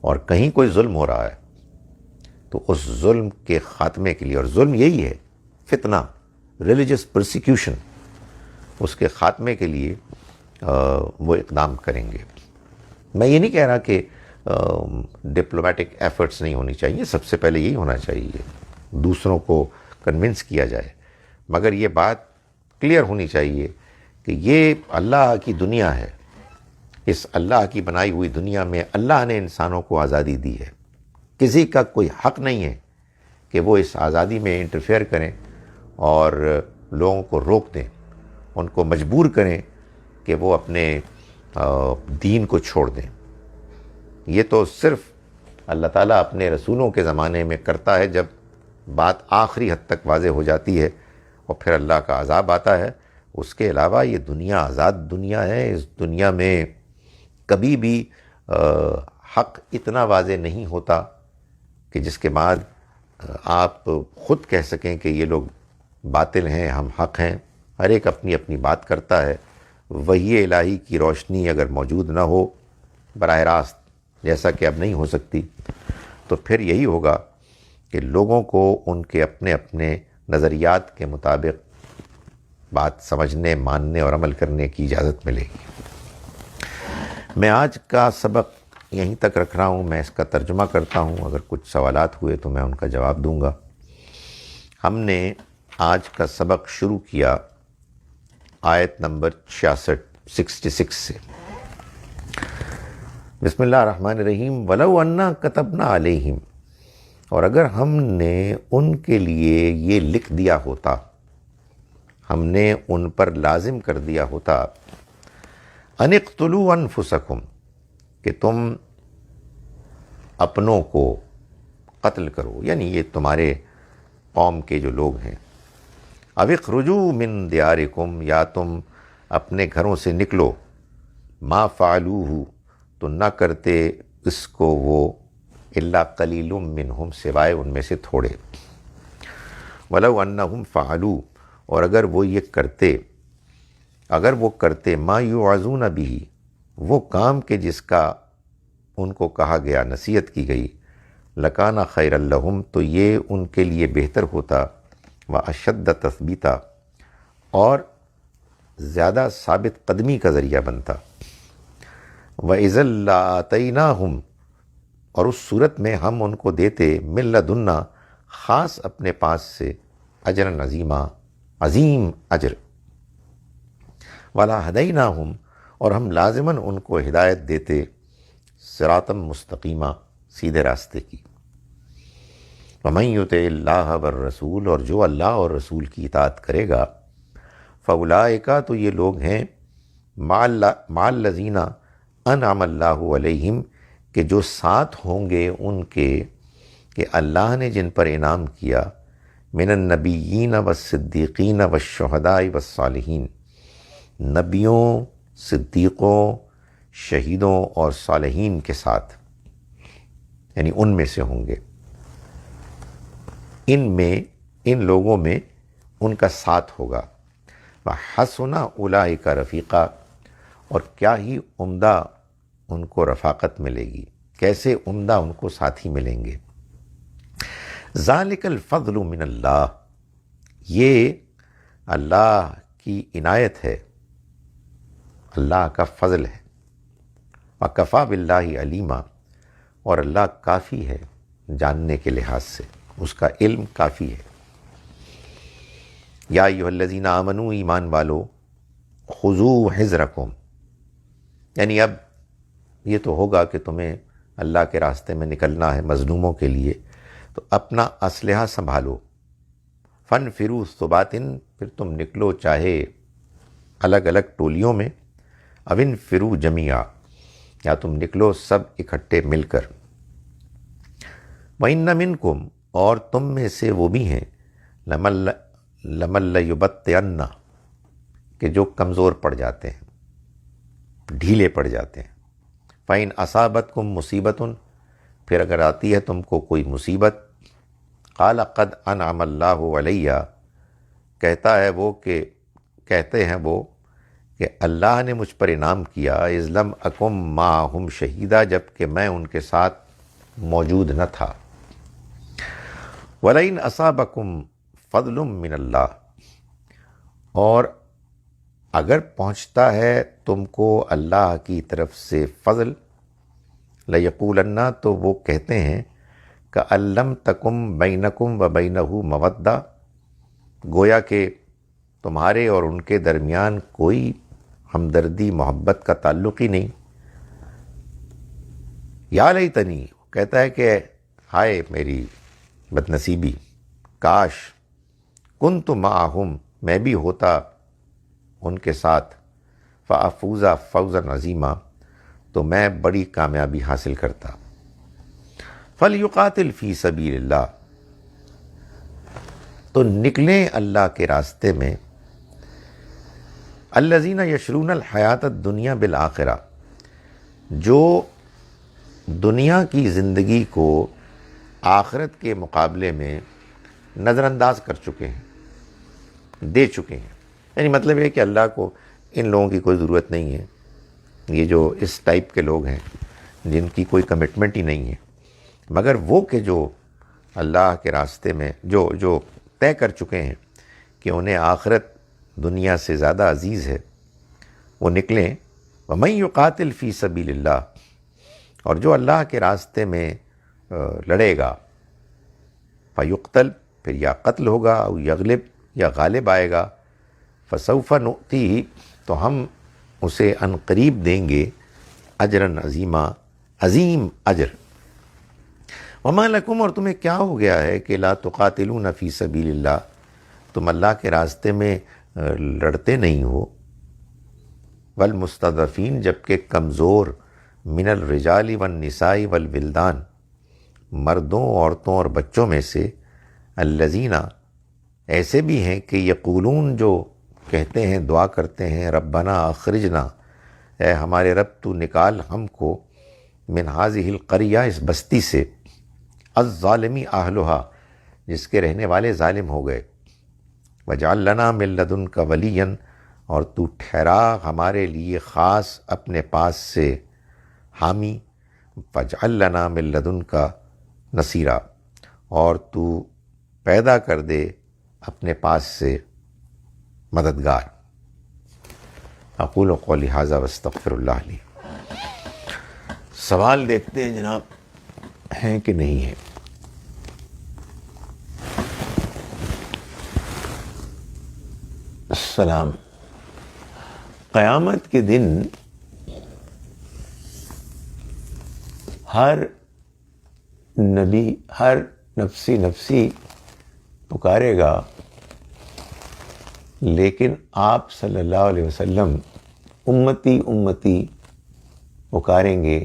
اور کہیں کوئی ظلم ہو رہا ہے تو اس ظلم کے خاتمے کے لیے، اور ظلم یہی ہے فتنہ، ریلیجس پرسیکیوشن، اس کے خاتمے کے لیے وہ اقدام کریں گے۔ میں یہ نہیں کہہ رہا کہ ڈپلومیٹک ایفرٹس نہیں ہونی چاہیے، سب سے پہلے یہی ہونا چاہیے، دوسروں کو کنونس کیا جائے، مگر یہ بات کلیئر ہونی چاہیے کہ یہ اللہ کی دنیا ہے، اس اللہ کی بنائی ہوئی دنیا میں اللہ نے انسانوں کو آزادی دی ہے، کسی کا کوئی حق نہیں ہے کہ وہ اس آزادی میں انٹرفیئر کریں اور لوگوں کو روک دیں، ان کو مجبور کریں کہ وہ اپنے دین کو چھوڑ دیں۔ یہ تو صرف اللہ تعالیٰ اپنے رسولوں کے زمانے میں کرتا ہے جب بات آخری حد تک واضح ہو جاتی ہے اور پھر اللہ کا عذاب آتا ہے۔ اس کے علاوہ یہ دنیا آزاد دنیا ہے، اس دنیا میں کبھی بھی حق اتنا واضح نہیں ہوتا کہ جس کے بعد آپ خود کہہ سکیں کہ یہ لوگ باطل ہیں، ہم حق ہیں۔ ہر ایک اپنی اپنی بات کرتا ہے۔ وحی الہی کی روشنی اگر موجود نہ ہو براہ راست، جیسا کہ اب نہیں ہو سکتی، تو پھر یہی ہوگا کہ لوگوں کو ان کے اپنے اپنے نظریات کے مطابق بات سمجھنے، ماننے اور عمل کرنے کی اجازت ملے گی۔ میں آج کا سبق یہیں تک رکھ رہا ہوں، میں اس کا ترجمہ کرتا ہوں، اگر کچھ سوالات ہوئے تو میں ان کا جواب دوں گا۔ ہم نے آج کا سبق شروع کیا آیت نمبر 66 سے۔ بسم اللہ الرحمن الرحیم۔ وَلَوْ أَنَّا كَتَبْنَا عَلَيْهِمْ، اور اگر ہم نے ان کے لیے یہ لکھ دیا ہوتا، ہم نے ان پر لازم کر دیا ہوتا، أَنِ اقْتُلُوا أَنفُسَكُمْ، کہ تم اپنوں کو قتل کرو، یعنی یہ تمہارے قوم کے جو لوگ ہیں، أَوِ اخْرُجُوا مِن دِيَارِكُمْ، یا تم اپنے گھروں سے نکلو، مَا فَعَلُوهُ، تو نہ کرتے اس کو وہ، إِلَّا قَلِيلٌ مِّنْهُمْ، سوائے ان میں سے تھوڑے۔ وَلَوْ أَنَّهُمْ فَعَلُوا، اور اگر وہ یہ کرتے، اگر وہ کرتے مَا يُوعَظُونَ بِهِ، وہ کام کہ جس کا ان کو کہا گیا، نصیحت کی گئی، لَكَانَ خَيْرًا لَهُمْ، تو یہ ان کے لیے بہتر ہوتا، وَأَشَدَّ تَثْبِيتًا، اور زیادہ ثابت قدمی کا ذریعہ بنتا۔ وَإِذًا لَّآتَيْنَاهُمْ، اور اس صورت میں ہم ان کو دیتے، مِن لَدُنَّا، خاص اپنے پاس سے، اجرًا عظیما، عظیم اجر۔ وَلَهَدَيْنَاهُمْ، اور ہم لازماً ان کو ہدایت دیتے، صراطًا مستقیما، سیدھے راستے کی۔ وَمَن يُطِعِ اللَّهَ وَالرَّسُولَ، اور جو اللہ اور رسول کی اطاعت کرے گا، فَأُولَٰئِکَ، تو یہ لوگ ہیں، مَعَ الَّذِينَ أَنْعَمَ اللَّهُ عَلَيْهِمْ، کہ جو ساتھ ہوں گے ان کے کہ اللہ نے جن پر انعام کیا من النبیین والصدیقین والشہداء والصالحین، نبیوں، صدیقوں، شہیدوں اور صالحین کے ساتھ، یعنی ان میں سے ہوں گے، ان لوگوں میں ان کا ساتھ ہوگا۔ وحسن اولئک رفیقا، اور کیا ہی عمدہ ان کو رفاقت ملے گی، کیسے عمدہ ان کو ساتھی ملیں گے۔ ذالک الفضل من اللہ، یہ اللہ کی عنایت ہے، اللہ کا فضل ہے۔ وکفیٰ باللہ علیما، اور اللہ کافی ہے جاننے کے لحاظ سے، اس کا علم کافی ہے۔ یا ایھا الذین آمنوا، ایمان والو، خذوا حذرکم، یعنی اب یہ تو ہوگا کہ تمہیں اللہ کے راستے میں نکلنا ہے مظلوموں کے لیے، تو اپنا اسلحہ سنبھالو۔ فانفروا ثبات، پھر تم نکلو چاہے الگ الگ ٹولیوں میں، او انفروا جمیعا، یا تم نکلو سب اکٹھے مل کر۔ وَإِنَّ مِنْكُمْ، اور تم میں سے وہ بھی ہیں، لَمَن لَيُبَطِّئَنَّ، کہ جو کمزور پڑ جاتے ہیں، ڈھیلے پڑ جاتے ہیں۔ فَإِنْ أَصَابَتْكُمْ مُصِيبَةٌ، پھر اگر آتی ہے تم کو کوئی مصیبت، قَالَ قَدْ أَنْعَمَ اللَّهُ عَلَيَّ، کہتے ہیں وہ کہ اللہ نے مجھ پر انعام کیا، اذ لم اکم معہم شہیدا، جب کہ میں ان کے ساتھ موجود نہ تھا۔ وَلَئِنْ أَصَابَكُمْ فَضْلٌ مِّنَ اللَّهِ، اور اگر پہنچتا ہے تم کو اللہ کی طرف سے فضل، لَيَقُولَنَّ، تو وہ کہتے ہیں كَأَن لَّمْ تَكُن بَيْنَكُمْ وَبَيْنَهُ مَوَدَّةٌ، گویا کہ تمہارے اور ان کے درمیان کوئی ہمدردی محبت کا تعلق ہی نہیں۔ یا لیتنی، کہتا ہے کہ ہائے میری بدنصیبی، کاش کنت معہم، میں بھی ہوتا ان کے ساتھ، فافوز فوزا عظیما، تو میں بڑی کامیابی حاصل کرتا۔ فلیقاتل فی سبیل اللہ، تو نکلیں اللہ کے راستے میں، الذین یشرون الحیات الدنیا بالآخرہ، جو دنیا کی زندگی کو آخرت کے مقابلے میں نظر انداز کر چکے ہیں، دے چکے ہیں۔ یعنی مطلب ہے کہ اللہ کو ان لوگوں کی کوئی ضرورت نہیں ہے، یہ جو اس ٹائپ کے لوگ ہیں جن کی کوئی کمٹمنٹ ہی نہیں ہے، مگر وہ کہ جو اللہ کے راستے میں جو طے کر چکے ہیں کہ انہیں آخرت دنیا سے زیادہ عزیز ہے، وہ نکلیں۔ وَمَن يُقَاتِلْ فِي سَبِيلِ اللَّهِ، اور جو اللہ کے راستے میں لڑے گا، فَيُقْتَلْ، پھر یا قتل ہوگا، او یغلب، یا غالب آئے گا، فَسَوْفَ نُؤْتِیہِ، تو ہم اسے عن قریب دیں گے، اجراً عظیما، عظیم اجر۔ وما لکم، اور تمہیں کیا ہو گیا ہے کہ لا تقاتلون فی سبیل اللہ، تم اللہ کے راستے میں لڑتے نہیں ہو، والمستضعفین، جبکہ کمزور، من الرجال والنساء والولدان، مردوں، عورتوں اور بچوں میں سے، الذین، ایسے بھی ہیں کہ یقولون، جو کہتے ہیں، دعا کرتے ہیں، ربنا اخرجنا، اے ہمارے رب تو نکال ہم کو، من ہذہ القریہ، اس بستی سے، الظالمی اہلھا، جس کے رہنے والے ظالم ہو گئے، وجعل لنا من لدنک ولیا، اور تو ٹھہرا ہمارے لیے خاص اپنے پاس سے حامی، فجعل لنا من لدنک نصیرا، اور تو پیدا کر دے اپنے پاس سے مددگار۔ اقول قولی ھذا واستغفر اللہ لی۔ سوال دیکھتے ہیں جناب ہیں کہ نہیں ہیں۔ السلام۔ قیامت کے دن ہر نبی، ہر نفسی نفسی پکارے گا، لیکن آپ صلی اللہ علیہ وسلم امتی امتی پکاریں گے۔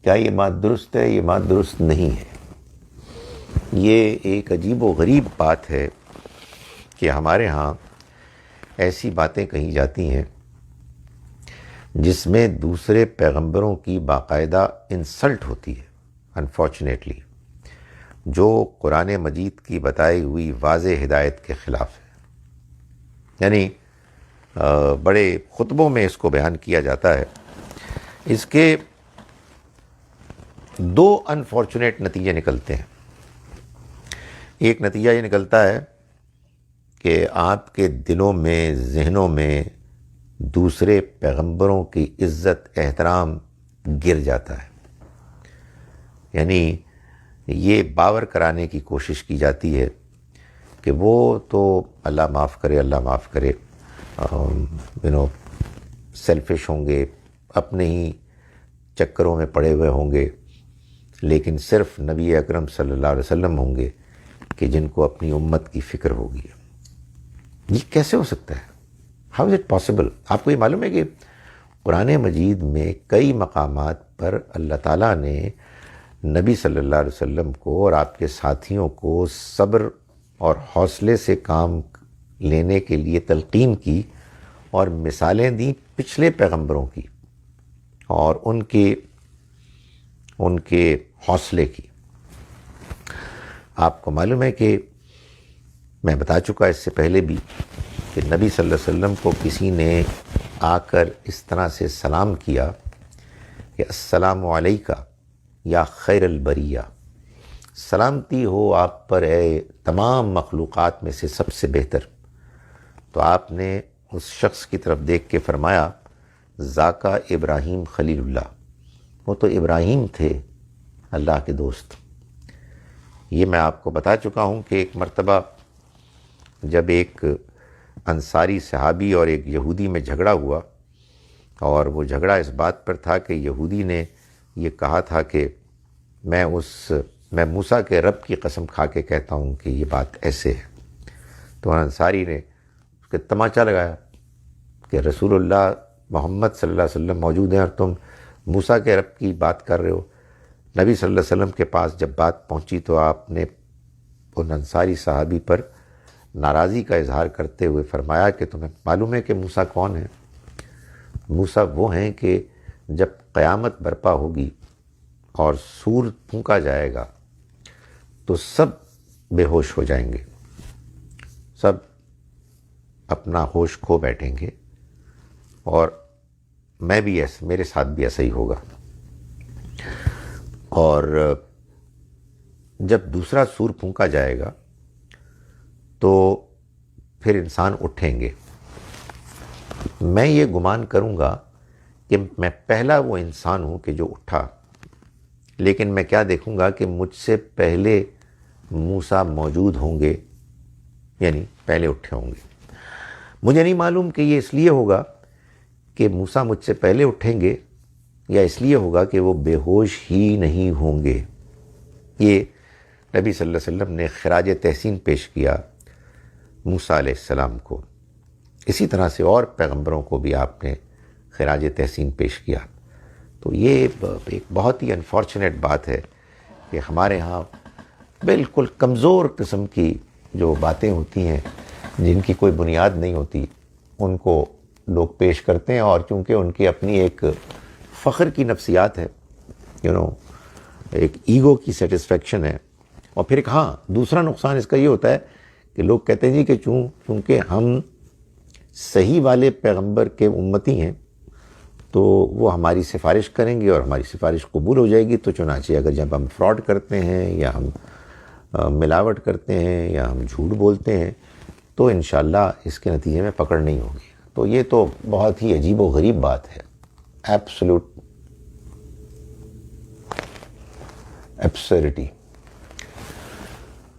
کیا یہ بات درست ہے؟ یہ بات درست نہیں ہے۔ یہ ایک عجیب و غریب بات ہے کہ ہمارے ہاں ایسی باتیں کہی جاتی ہیں جس میں دوسرے پیغمبروں کی باقاعدہ انسلٹ ہوتی ہے، انفارچونیٹلی، جو قرآن مجید کی بتائی ہوئی واضح ہدایت کے خلاف ہے۔ یعنی بڑے خطبوں میں اس کو بیان کیا جاتا ہے۔ اس کے دو انفارچونیٹ نتیجے نکلتے ہیں۔ ایک نتیجہ یہ نکلتا ہے کہ آپ کے دلوں میں، ذہنوں میں دوسرے پیغمبروں کی عزت احترام گر جاتا ہے۔ یعنی یہ باور کرانے کی کوشش کی جاتی ہے کہ وہ تو اللہ معاف کرے، اللہ معاف کرے، سیلفش ہوں گے، اپنے ہی چکروں میں پڑے ہوئے ہوں گے، لیکن صرف نبی اکرم صلی اللہ علیہ وسلم ہوں گے کہ جن کو اپنی امت کی فکر ہوگی۔ یہ کیسے ہو سکتا ہے؟ How is it possible? آپ کو یہ معلوم ہے کہ قرآن مجید میں کئی مقامات پر اللہ تعالیٰ نے نبی صلی اللہ علیہ وسلم کو اور آپ کے ساتھیوں کو صبر اور حوصلے سے کام لینے کے لیے تلقین کی اور مثالیں دیں پچھلے پیغمبروں کی اور ان کے حوصلے کی۔ آپ کو معلوم ہے کہ میں بتا چکا اس سے پہلے بھی کہ نبی صلی اللہ علیہ وسلم کو کسی نے آ کر اس طرح سے سلام کیا کہ السلام علیکہ یا خیر البریہ، سلامتی ہو آپ پر اے تمام مخلوقات میں سے سب سے بہتر۔ تو آپ نے اس شخص کی طرف دیکھ کے فرمایا ذاکا ابراہیم خلیل اللہ، وہ تو ابراہیم تھے اللہ کے دوست۔ یہ میں آپ کو بتا چکا ہوں کہ ایک مرتبہ جب ایک انصاری صحابی اور ایک یہودی میں جھگڑا ہوا، اور وہ جھگڑا اس بات پر تھا کہ یہودی نے یہ کہا تھا کہ میں موسیٰ کے رب کی قسم کھا کے کہتا ہوں کہ یہ بات ایسے ہے۔ تو انصاری نے اس کے تماچا لگایا کہ رسول اللہ محمد صلی اللہ علیہ وسلم موجود ہیں اور تم موسیٰ کے رب کی بات کر رہے ہو۔ نبی صلی اللہ علیہ وسلم کے پاس جب بات پہنچی تو آپ نے ان انصاری صحابی پر ناراضی کا اظہار کرتے ہوئے فرمایا کہ تمہیں معلوم ہے کہ موسیٰ کون ہے؟ موسیٰ وہ ہیں کہ جب قیامت برپا ہوگی اور سور پھونکا جائے گا تو سب بے ہوش ہو جائیں گے، سب اپنا ہوش کھو بیٹھیں گے، اور میں بھی ایسے، میرے ساتھ بھی ایسا ہی ہوگا۔ اور جب دوسرا سور پھونکا جائے گا تو پھر انسان اٹھیں گے۔ میں یہ گمان کروں گا کہ میں پہلا وہ انسان ہوں کہ جو اٹھا، لیکن میں کیا دیکھوں گا کہ مجھ سے پہلے موسیٰ موجود ہوں گے، یعنی پہلے اٹھے ہوں گے۔ مجھے نہیں معلوم کہ یہ اس لیے ہوگا کہ موسیٰ مجھ سے پہلے اٹھیں گے یا اس لیے ہوگا کہ وہ بے ہوش ہی نہیں ہوں گے۔ یہ نبی صلی اللہ علیہ وسلم نے خراج تحسین پیش کیا موسیٰ علیہ السلام کو، اسی طرح سے اور پیغمبروں کو بھی آپ نے خراج تحسین پیش کیا۔ تو یہ ایک بہت ہی انفارچونیٹ بات ہے کہ ہمارے ہاں بالکل کمزور قسم کی جو باتیں ہوتی ہیں جن کی کوئی بنیاد نہیں ہوتی، ان کو لوگ پیش کرتے ہیں، اور چونکہ ان کی اپنی ایک فخر کی نفسیات ہے، ایک ایگو کی سیٹسفیکشن ہے۔ اور پھر ایک دوسرا نقصان اس کا یہ ہوتا ہے کہ لوگ کہتے ہیں جی کہ چونکہ ہم صحیح والے پیغمبر کے امتی ہیں تو وہ ہماری سفارش کریں گے اور ہماری سفارش قبول ہو جائے گی، تو چنانچہ اگر جب ہم فراڈ کرتے ہیں یا ہم ملاوٹ کرتے ہیں یا ہم جھوٹ بولتے ہیں تو انشاءاللہ اس کے نتیجے میں پکڑ نہیں ہوگی۔ تو یہ تو بہت ہی عجیب و غریب بات ہے، absolute absurdity.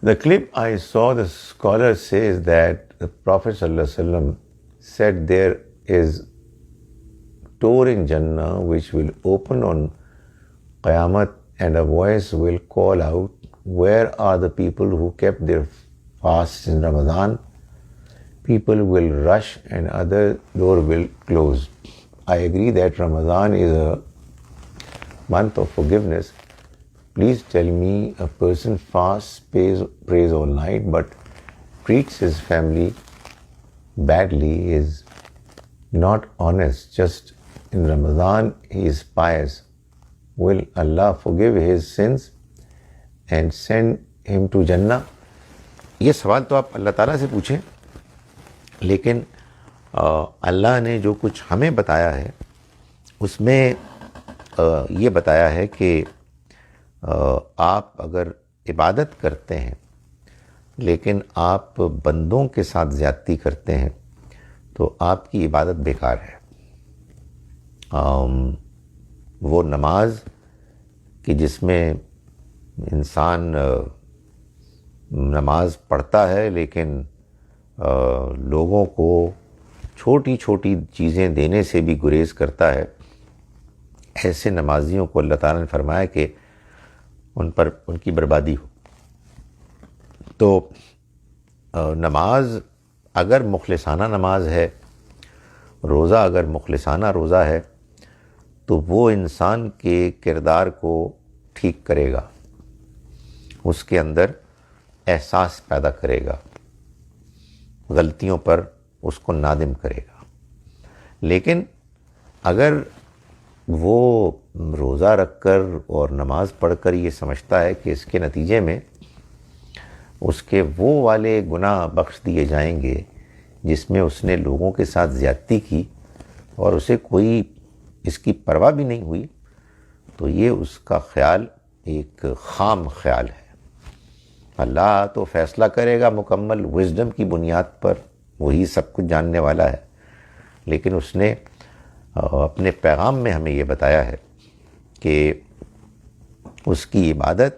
The clip I saw, the scholar says that the Prophet ﷺ said there is door in Jannah which will open on Qiyamah and a voice will call out, where are the people who kept their fasts in Ramadan? People will rush and other door will close. I agree that Ramadan is a month of forgiveness, please tell me a person fasts, prays all night, but treats his family badly, is not honest. Just in Ramadan he is pious. Will Allah forgive his sins and send him to Jannah? یہ سوال تو آپ اللہ تعالیٰ سے پوچھیں، لیکن اللہ نے جو کچھ ہمیں بتایا ہے اس میں یہ بتایا ہے کہ آپ اگر عبادت کرتے ہیں لیکن آپ بندوں کے ساتھ زیادتی کرتے ہیں تو آپ کی عبادت بیکار ہے. وہ نماز کہ جس میں انسان نماز پڑھتا ہے لیکن لوگوں کو چھوٹی چھوٹی چیزیں دینے سے بھی گریز کرتا ہے، ایسے نمازیوں کو اللہ تعالیٰ نے فرمایا کہ ان کی بربادی ہو. تو نماز اگر مخلصانہ نماز ہے، روزہ اگر مخلصانہ روزہ ہے، تو وہ انسان کے کردار کو ٹھیک کرے گا، اس کے اندر احساس پیدا کرے گا، غلطیوں پر اس کو نادم کرے گا. لیکن اگر وہ روزہ رکھ کر اور نماز پڑھ کر یہ سمجھتا ہے کہ اس کے نتیجے میں اس کے وہ والے گناہ بخش دیے جائیں گے جس میں اس نے لوگوں کے ساتھ زیادتی کی اور اسے کوئی اس کی پرواہ بھی نہیں ہوئی، تو یہ اس کا خیال ایک خام خیال ہے. اللہ تو فیصلہ کرے گا مکمل وزڈم کی بنیاد پر، وہی سب کچھ جاننے والا ہے، لیکن اس نے اپنے پیغام میں ہمیں یہ بتایا ہے کہ اس کی عبادت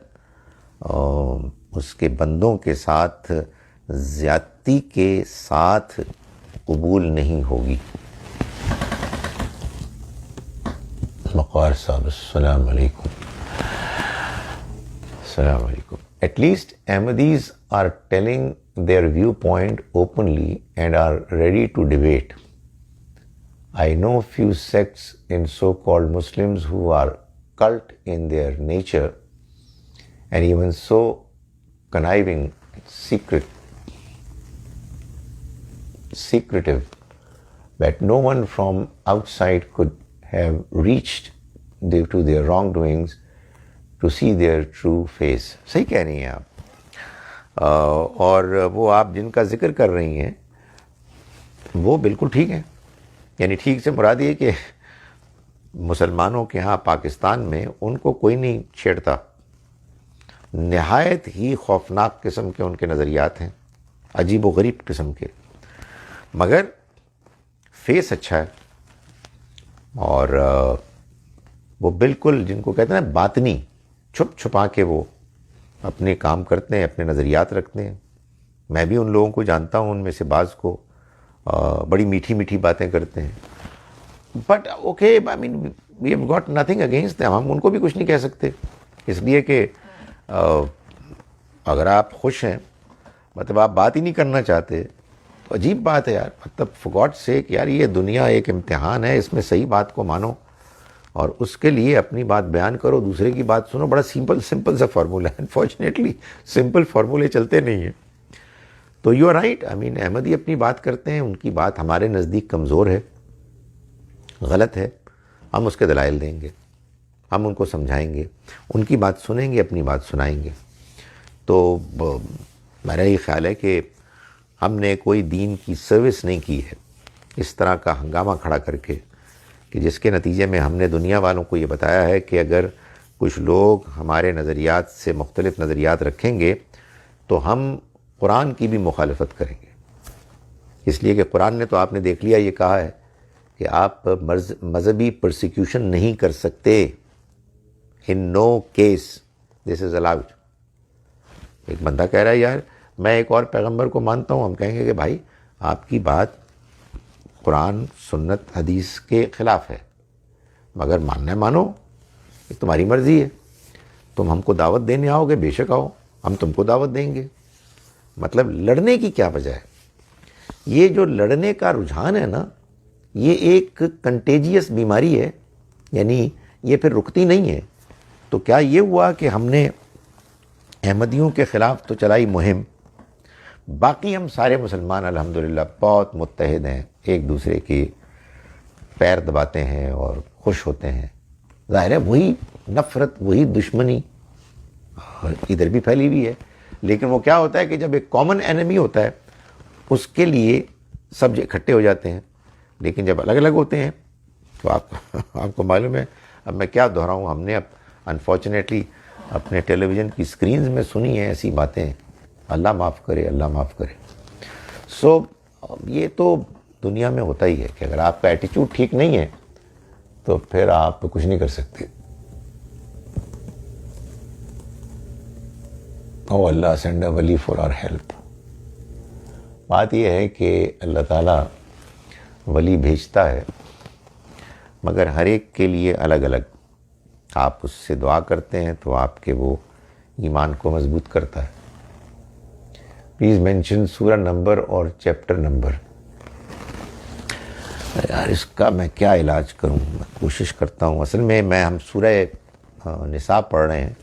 اس کے بندوں کے ساتھ زیادتی کے ساتھ قبول نہیں ہوگی. مقار صاحب السلام علیکم. السلام علیکم. At least Ahmadis are telling their viewpoint openly and are ready to debate. I know few sects in so-called Muslims who are cult in their nature and even so conniving, secretive, that no one from outside could have reached due to their wrongdoings to see their true face. صحیح کہہ رہی ہیں آپ، اور وہ آپ جن کا ذکر کر رہی ہیں وہ بالکل ٹھیک ہیں. یعنی ٹھیک سے مراد یہ کہ مسلمانوں کے ہاں پاکستان میں ان کو کوئی نہیں چھیڑتا. نہایت ہی خوفناک قسم کے ان کے نظریات ہیں، عجیب و غریب قسم کے، مگر فیس اچھا ہے. اور وہ بالکل جن کو کہتے ہیں نا باطنی، چھپ چھپا کے وہ اپنے کام کرتے ہیں، اپنے نظریات رکھتے ہیں. میں بھی ان لوگوں کو جانتا ہوں، ان میں سے بعض کو بڑی میٹھی میٹھی باتیں کرتے ہیں. But okay, I mean we have got nothing against them. ہم ان کو بھی کچھ نہیں کہہ سکتے، اس لیے کہ اگر آپ خوش ہیں، مطلب آپ بات ہی نہیں کرنا چاہتے، تو عجیب بات ہے یار. مطلب فار گاڈ سیک یار، یہ دنیا ایک امتحان ہے، اس میں صحیح بات کو مانو اور اس کے لیے اپنی بات بیان کرو، دوسرے کی بات سنو. بڑا سمپل سا فارمولہ ہے. انفارچونیٹلی سمپل فارمولے چلتے نہیں ہیں. تو یو آر رائٹ. آئی مین احمدی اپنی بات کرتے ہیں، ان کی بات ہمارے نزدیک کمزور ہے، غلط ہے. ہم اس کے دلائل دیں گے، ہم ان کو سمجھائیں گے، ان کی بات سنیں گے، اپنی بات سنائیں گے. تو میرا یہ خیال ہے کہ ہم نے کوئی دین کی سروس نہیں کی ہے اس طرح کا ہنگامہ کھڑا کر کے، کہ جس کے نتیجے میں ہم نے دنیا والوں کو یہ بتایا ہے کہ اگر کچھ لوگ ہمارے نظریات سے مختلف نظریات رکھیں گے تو ہم قرآن کی بھی مخالفت کریں گے. اس لیے کہ قرآن نے تو آپ نے دیکھ لیا، یہ کہا ہے کہ آپ مذہبی پرسیکیوشن نہیں کر سکتے. ان نو کیس دس از الاؤڈ. ایک بندہ کہہ رہا ہے یار میں ایک اور پیغمبر کو مانتا ہوں، ہم کہیں گے کہ بھائی آپ کی بات قرآن سنت حدیث کے خلاف ہے، مگر ماننا ہے مانو، یہ تمہاری مرضی ہے. تم ہم کو دعوت دینے آؤ گے، بے شک آؤ، ہم تم کو دعوت دیں گے. مطلب لڑنے کی کیا وجہ ہے؟ یہ جو لڑنے کا رجحان ہے نا، یہ ایک کنٹیجیس بیماری ہے. یعنی یہ پھر رکتی نہیں ہے. تو کیا یہ ہوا کہ ہم نے احمدیوں کے خلاف تو چلائی مہم، باقی ہم سارے مسلمان الحمدللہ بہت متحد ہیں، ایک دوسرے کی پیر دباتے ہیں اور خوش ہوتے ہیں. ظاہر ہے وہی نفرت، وہی دشمنی ادھر بھی پھیلی ہوئی ہے، لیکن وہ کیا ہوتا ہے کہ جب ایک کامن اینمی ہوتا ہے اس کے لیے سب اکٹھے ہو جاتے ہیں، لیکن جب الگ الگ ہوتے ہیں تو آپ کو معلوم ہے، اب میں کیا دہراؤں، ہم نے اب انفارچونیٹلی اپنے ٹیلی ویژن کی سکرینز میں سنی ہیں ایسی باتیں، اللہ معاف کرے، اللہ معاف کرے. سو یہ تو دنیا میں ہوتا ہی ہے کہ اگر آپ کا ایٹیچیوڈ ٹھیک نہیں ہے تو پھر آپ کچھ نہیں کر سکتے. او اللہ سینڈ اے ولی فار آر ہیلپ. بات یہ ہے کہ اللہ تعالیٰ ولی بھیجتا ہے مگر ہر ایک کے لیے الگ الگ. آپ اس سے دعا کرتے ہیں تو آپ کے وہ ایمان کو مضبوط کرتا ہے. پلیز مینشن سورہ نمبر اور چیپٹر نمبر. یار اس کا میں کیا علاج کروں، میں کوشش کرتا ہوں. اصل میں ہم سورہ نساء پڑھ رہے ہیں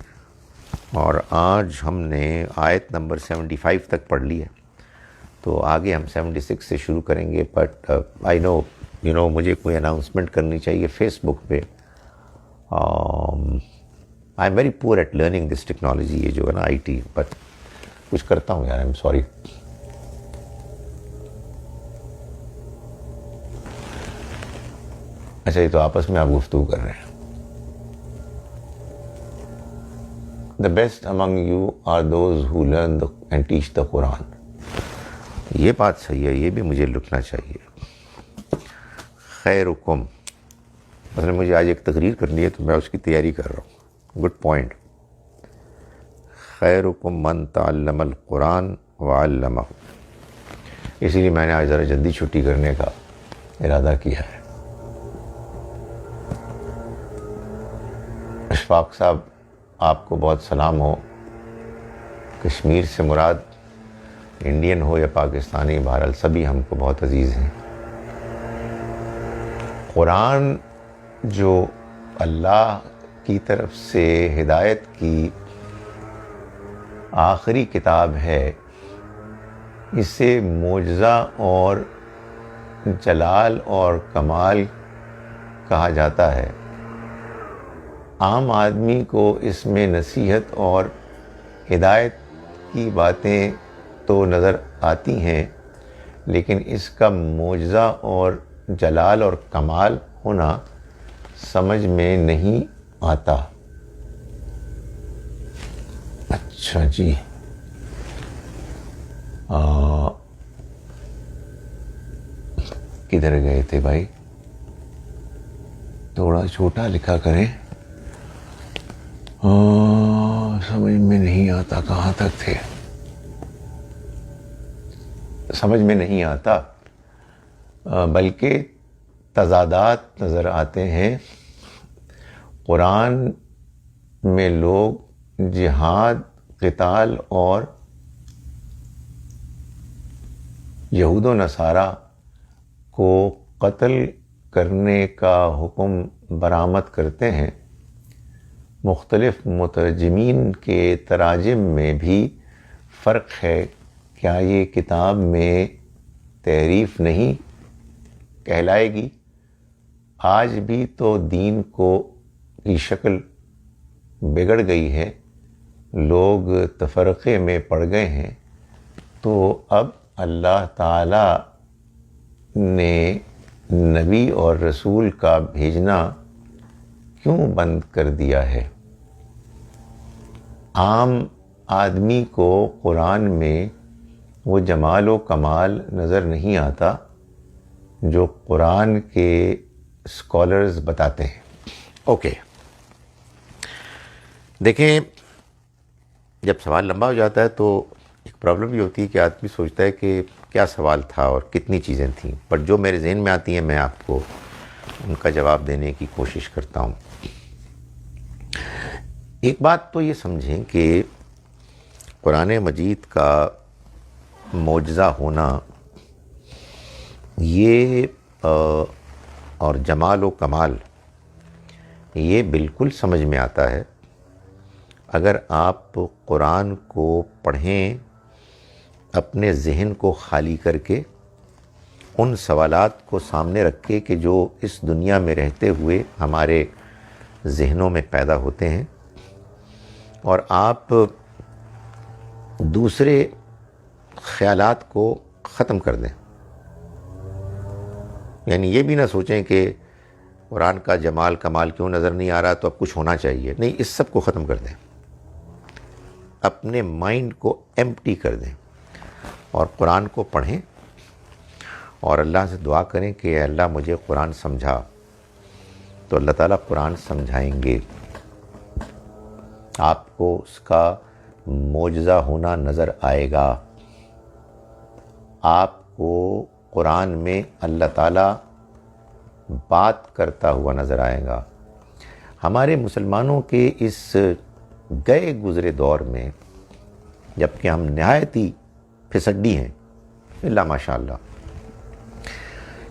اور آج ہم نے آیت نمبر 75 تک پڑھ لی ہے، تو آگے ہم 76 سے شروع کریں گے. بٹ آئی نو مجھے کوئی اناؤنسمنٹ کرنی چاہیے فیس بک پہ. I am very poor at learning this technology, یہ جو ہے نا آئی ٹی، بٹ کچھ کرتا ہوں یار، آئی ایم سوری. اچھا یہ تو آپس میں آپ گفتگو کر رہے ہیں. The best among you are those who learn and teach the Quran. یہ بات صحیح ہے، یہ بھی مجھے لکھنا چاہیے. خیرکم، مثلا مجھے آج ایک تقریر کرنی ہے تو میں اس کی تیاری کر رہا ہوں. Good point. خیرکم من تعلم القرآن وعلمہ. اسی لیے میں نے آج ذرا جلدی چھٹی کرنے کا ارادہ کیا ہے. اشفاق صاحب آپ کو بہت سلام ہو. کشمیر سے مراد انڈین ہو یا پاکستانی، بہرحال سبھی ہم کو بہت عزیز ہیں. قرآن جو اللہ کی طرف سے ہدایت کی آخری کتاب ہے، اسے معجزہ اور جلال اور کمال کہا جاتا ہے. عام آدمی کو اس میں نصیحت اور ہدایت کی باتیں تو نظر آتی ہیں، لیکن اس کا معجزہ اور جلال اور کمال ہونا سمجھ میں نہیں آتا. اچھا جی، کدھر گئے تھے بھائی؟ تھوڑا چھوٹا لکھا کریں، سمجھ میں نہیں آتا. کہاں تک تھے؟ سمجھ میں نہیں آتا بلکہ تضادات نظر آتے ہیں. قرآن میں لوگ جہاد، قتال اور یہود و نصارہ کو قتل کرنے کا حکم برآمد کرتے ہیں. مختلف مترجمین کے تراجم میں بھی فرق ہے. کیا یہ کتاب میں تحریف نہیں کہلائے گی؟ آج بھی تو دین کی شکل بگڑ گئی ہے، لوگ تفرقے میں پڑ گئے ہیں. تو اب اللہ تعالی نے نبی اور رسول کا بھیجنا کیوں بند کر دیا ہے؟ عام آدمی کو قرآن میں وہ جمال و کمال نظر نہیں آتا جو قرآن کے اسکالرز بتاتے ہیں. اوکے، دیکھیں جب سوال لمبا ہو جاتا ہے تو ایک پرابلم یہ ہوتی ہے کہ آدمی سوچتا ہے کہ کیا سوال تھا اور کتنی چیزیں تھیں، بٹ جو میرے ذہن میں آتی ہیں میں آپ کو ان کا جواب دینے کی کوشش کرتا ہوں. ایک بات تو یہ سمجھیں کہ قرآن مجید کا معجزہ ہونا یہ اور جمال و کمال یہ بالکل سمجھ میں آتا ہے. اگر آپ قرآن کو پڑھیں اپنے ذہن کو خالی کر کے، ان سوالات کو سامنے رکھ کے کہ جو اس دنیا میں رہتے ہوئے ہمارے ذہنوں میں پیدا ہوتے ہیں، اور آپ دوسرے خیالات کو ختم کر دیں، یعنی یہ بھی نہ سوچیں کہ قرآن کا جمال کمال کیوں نظر نہیں آ رہا تو اب کچھ ہونا چاہیے، نہیں، اس سب کو ختم کر دیں، اپنے مائنڈ کو ایمپٹی کر دیں اور قرآن کو پڑھیں اور اللہ سے دعا کریں کہ اے اللہ مجھے قرآن سمجھا، تو اللہ تعالیٰ قرآن سمجھائیں گے، آپ کو اس کا معجزہ ہونا نظر آئے گا، آپ کو قرآن میں اللہ تعالیٰ بات کرتا ہوا نظر آئے گا۔ ہمارے مسلمانوں کے اس گئے گزرے دور میں، جبکہ ہم نہایت ہی پھسڈی ہیں اللہ ماشاء اللہ،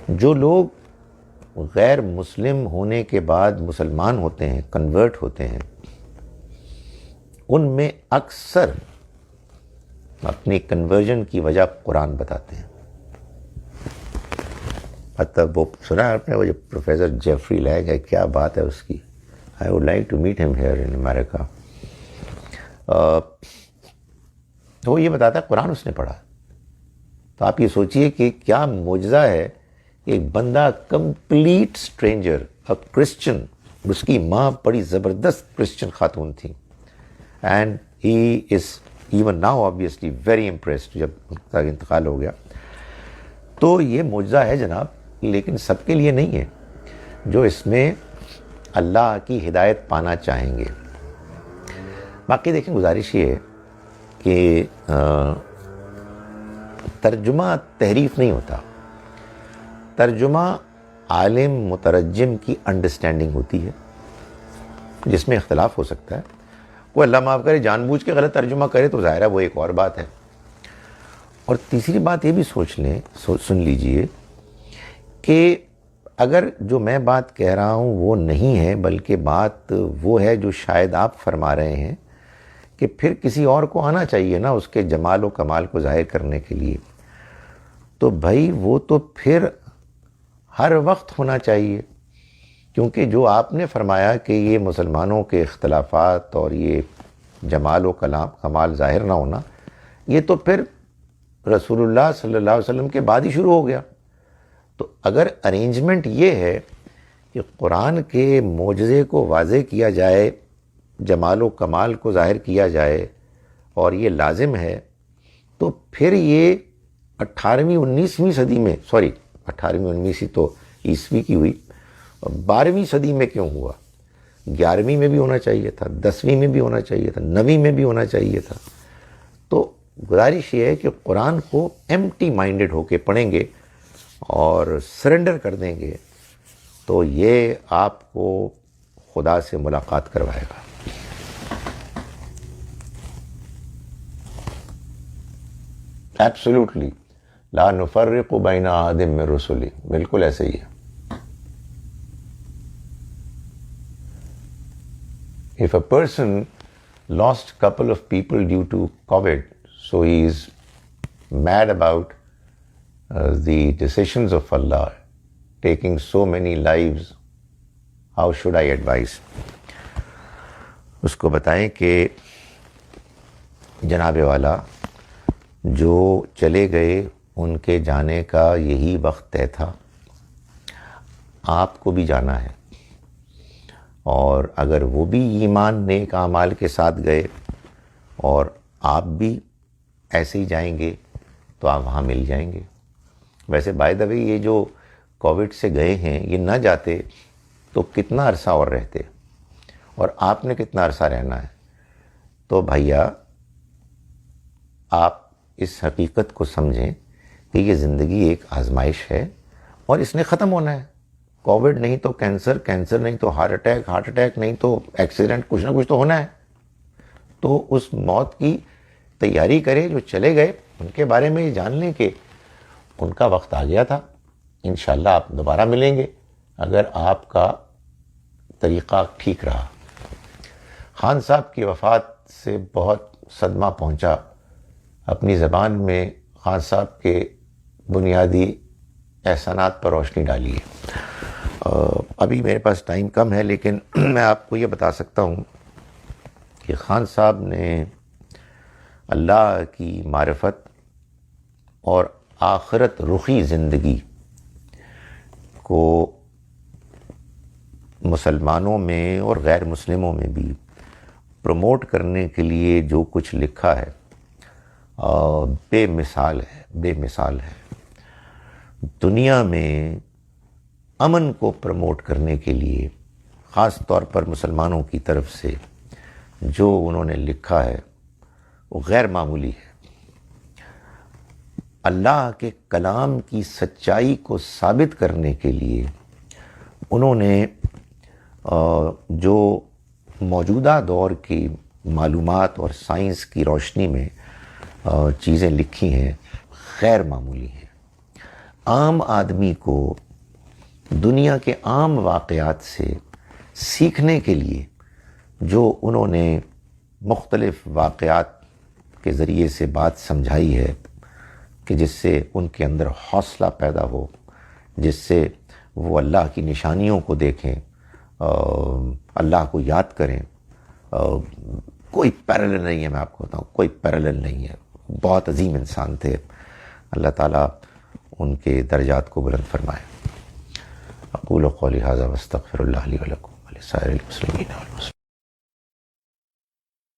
جو لوگ غیر مسلم ہونے کے بعد مسلمان ہوتے ہیں، کنورٹ ہوتے ہیں، ان میں اکثر اپنی کنورژن کی وجہ قرآن بتاتے ہیں۔ مطلب وہ سنا ہے آپ نے، وہ جو پروفیسر جیفری لیگ ہے، کیا بات ہے اس کی، I would like to meet him here in America. تو وہ یہ بتاتا ہے قرآن اس نے پڑھا، تو آپ یہ سوچئے کہ کیا معجزہ ہے، ایک بندہ کمپلیٹ اسٹرینجر، کرسچن، اس کی ماں بڑی زبردست کرسچن خاتون تھی، and he is even now obviously very impressed جب ان کا انتقال ہو گیا۔ تو یہ معجزہ ہے جناب، لیکن سب کے لیے نہیں ہے، جو اس میں اللہ کی ہدایت پانا چاہیں گے۔ باقی دیکھیں، گزارش یہ ہے کہ ترجمہ تحریف نہیں ہوتا، ترجمہ عالم مترجم کی انڈرسٹینڈنگ ہوتی ہے، جس میں اختلاف ہو سکتا ہے، کوئی اللہ معاف کرے جان بوجھ کے غلط ترجمہ کرے تو ظاہر ہے وہ ایک اور بات ہے۔ اور تیسری بات یہ بھی سن لیجئے کہ اگر جو میں بات کہہ رہا ہوں وہ نہیں ہے، بلکہ بات وہ ہے جو شاید آپ فرما رہے ہیں، کہ پھر کسی اور کو آنا چاہیے نا اس کے جمال و کمال کو ظاہر کرنے کے لیے، تو بھائی وہ تو پھر ہر وقت ہونا چاہیے، کیونکہ جو آپ نے فرمایا کہ یہ مسلمانوں کے اختلافات اور یہ جمال و کمال ظاہر نہ ہونا، یہ تو پھر رسول اللہ صلی اللہ علیہ وسلم کے بعد ہی شروع ہو گیا۔ تو اگر ارینجمنٹ یہ ہے کہ قرآن کے معجزے کو واضح کیا جائے، جمال و کمال کو ظاہر کیا جائے، اور یہ لازم ہے، تو پھر یہ 18ویں 19ویں صدی میں، 18ویں 19ویں تو عیسوی کی ہوئی، 12ویں صدی میں کیوں ہوا؟ 11ویں میں بھی ہونا چاہیے تھا، 10ویں میں بھی ہونا چاہیے تھا، 9ویں میں بھی ہونا چاہیے تھا۔ تو گزارش یہ ہے کہ قرآن کو ایمٹی مائنڈڈ ہو کے پڑھیں گے اور سرنڈر کر دیں گے، تو یہ آپ کو خدا سے ملاقات کروائے گا۔ ایبسولوٹلی لا نفرق بین احد من رسلی، بالکل ایسے ہی ہے۔ If a person lost couple of people due to COVID, so he is mad about the decisions of Allah, taking so many lives, how should I advise? اس کو بتائیں کہ جناب والا جو چلے گئے ان کے جانے کا یہی وقت طے تھا، آپ کو بھی جانا ہے، اور اگر وہ بھی ایمان نیک اعمال کے ساتھ گئے اور آپ بھی ایسے ہی جائیں گے تو آپ وہاں مل جائیں گے۔ ویسے بائی دا وے یہ جو کووڈ سے گئے ہیں، یہ نہ جاتے تو کتنا عرصہ اور رہتے، اور آپ نے کتنا عرصہ رہنا ہے۔ تو بھیا آپ اس حقیقت کو سمجھیں کہ یہ زندگی ایک آزمائش ہے اور اس نے ختم ہونا ہے۔ کووڈ نہیں تو کینسر، کینسر نہیں تو ہارٹ اٹیک، ہارٹ اٹیک نہیں تو ایکسیڈنٹ، کچھ نہ کچھ تو ہونا ہے۔ تو اس موت کی تیاری کرے، جو چلے گئے ان کے بارے میں یہ جان لیں کہ ان کا وقت آ گیا تھا، انشاءاللہ آپ دوبارہ ملیں گے اگر آپ کا طریقہ ٹھیک رہا۔ خان صاحب کی وفات سے بہت صدمہ پہنچا. اپنی زبان میں خان صاحب کے بنیادی احسانات پر روشنی ڈالی ہے. ابھی میرے پاس ٹائم کم ہے، لیکن میں آپ کو یہ بتا سکتا ہوں کہ خان صاحب نے اللہ کی معرفت اور آخرت رخی زندگی کو مسلمانوں میں اور غیر مسلموں میں بھی پروموٹ کرنے کے لیے جو کچھ لکھا ہے بے مثال ہے، بے مثال ہے. دنیا میں امن کو پروموٹ کرنے کے لیے خاص طور پر مسلمانوں کی طرف سے جو انہوں نے لکھا ہے وہ غیر معمولی ہے. اللہ کے کلام کی سچائی کو ثابت کرنے کے لیے انہوں نے جو موجودہ دور کی معلومات اور سائنس کی روشنی میں چیزیں لکھی ہیں غیر معمولی ہیں. عام آدمی کو دنیا کے عام واقعات سے سیکھنے کے لیے جو انہوں نے مختلف واقعات کے ذریعے سے بات سمجھائی ہے کہ جس سے ان کے اندر حوصلہ پیدا ہو، جس سے وہ اللہ کی نشانیوں کو دیکھیں، اللہ کو یاد کریں. کوئی پیرالل نہیں ہے، میں آپ کو بتاؤں کوئی پیرالل نہیں ہے. بہت عظیم انسان تھے. اللہ تعالیٰ ان کے درجات کو بلند فرمائے. اقول قولی ھذا واستغفر اللہ لی ولکم ولسائر المسلمین والمسلمات.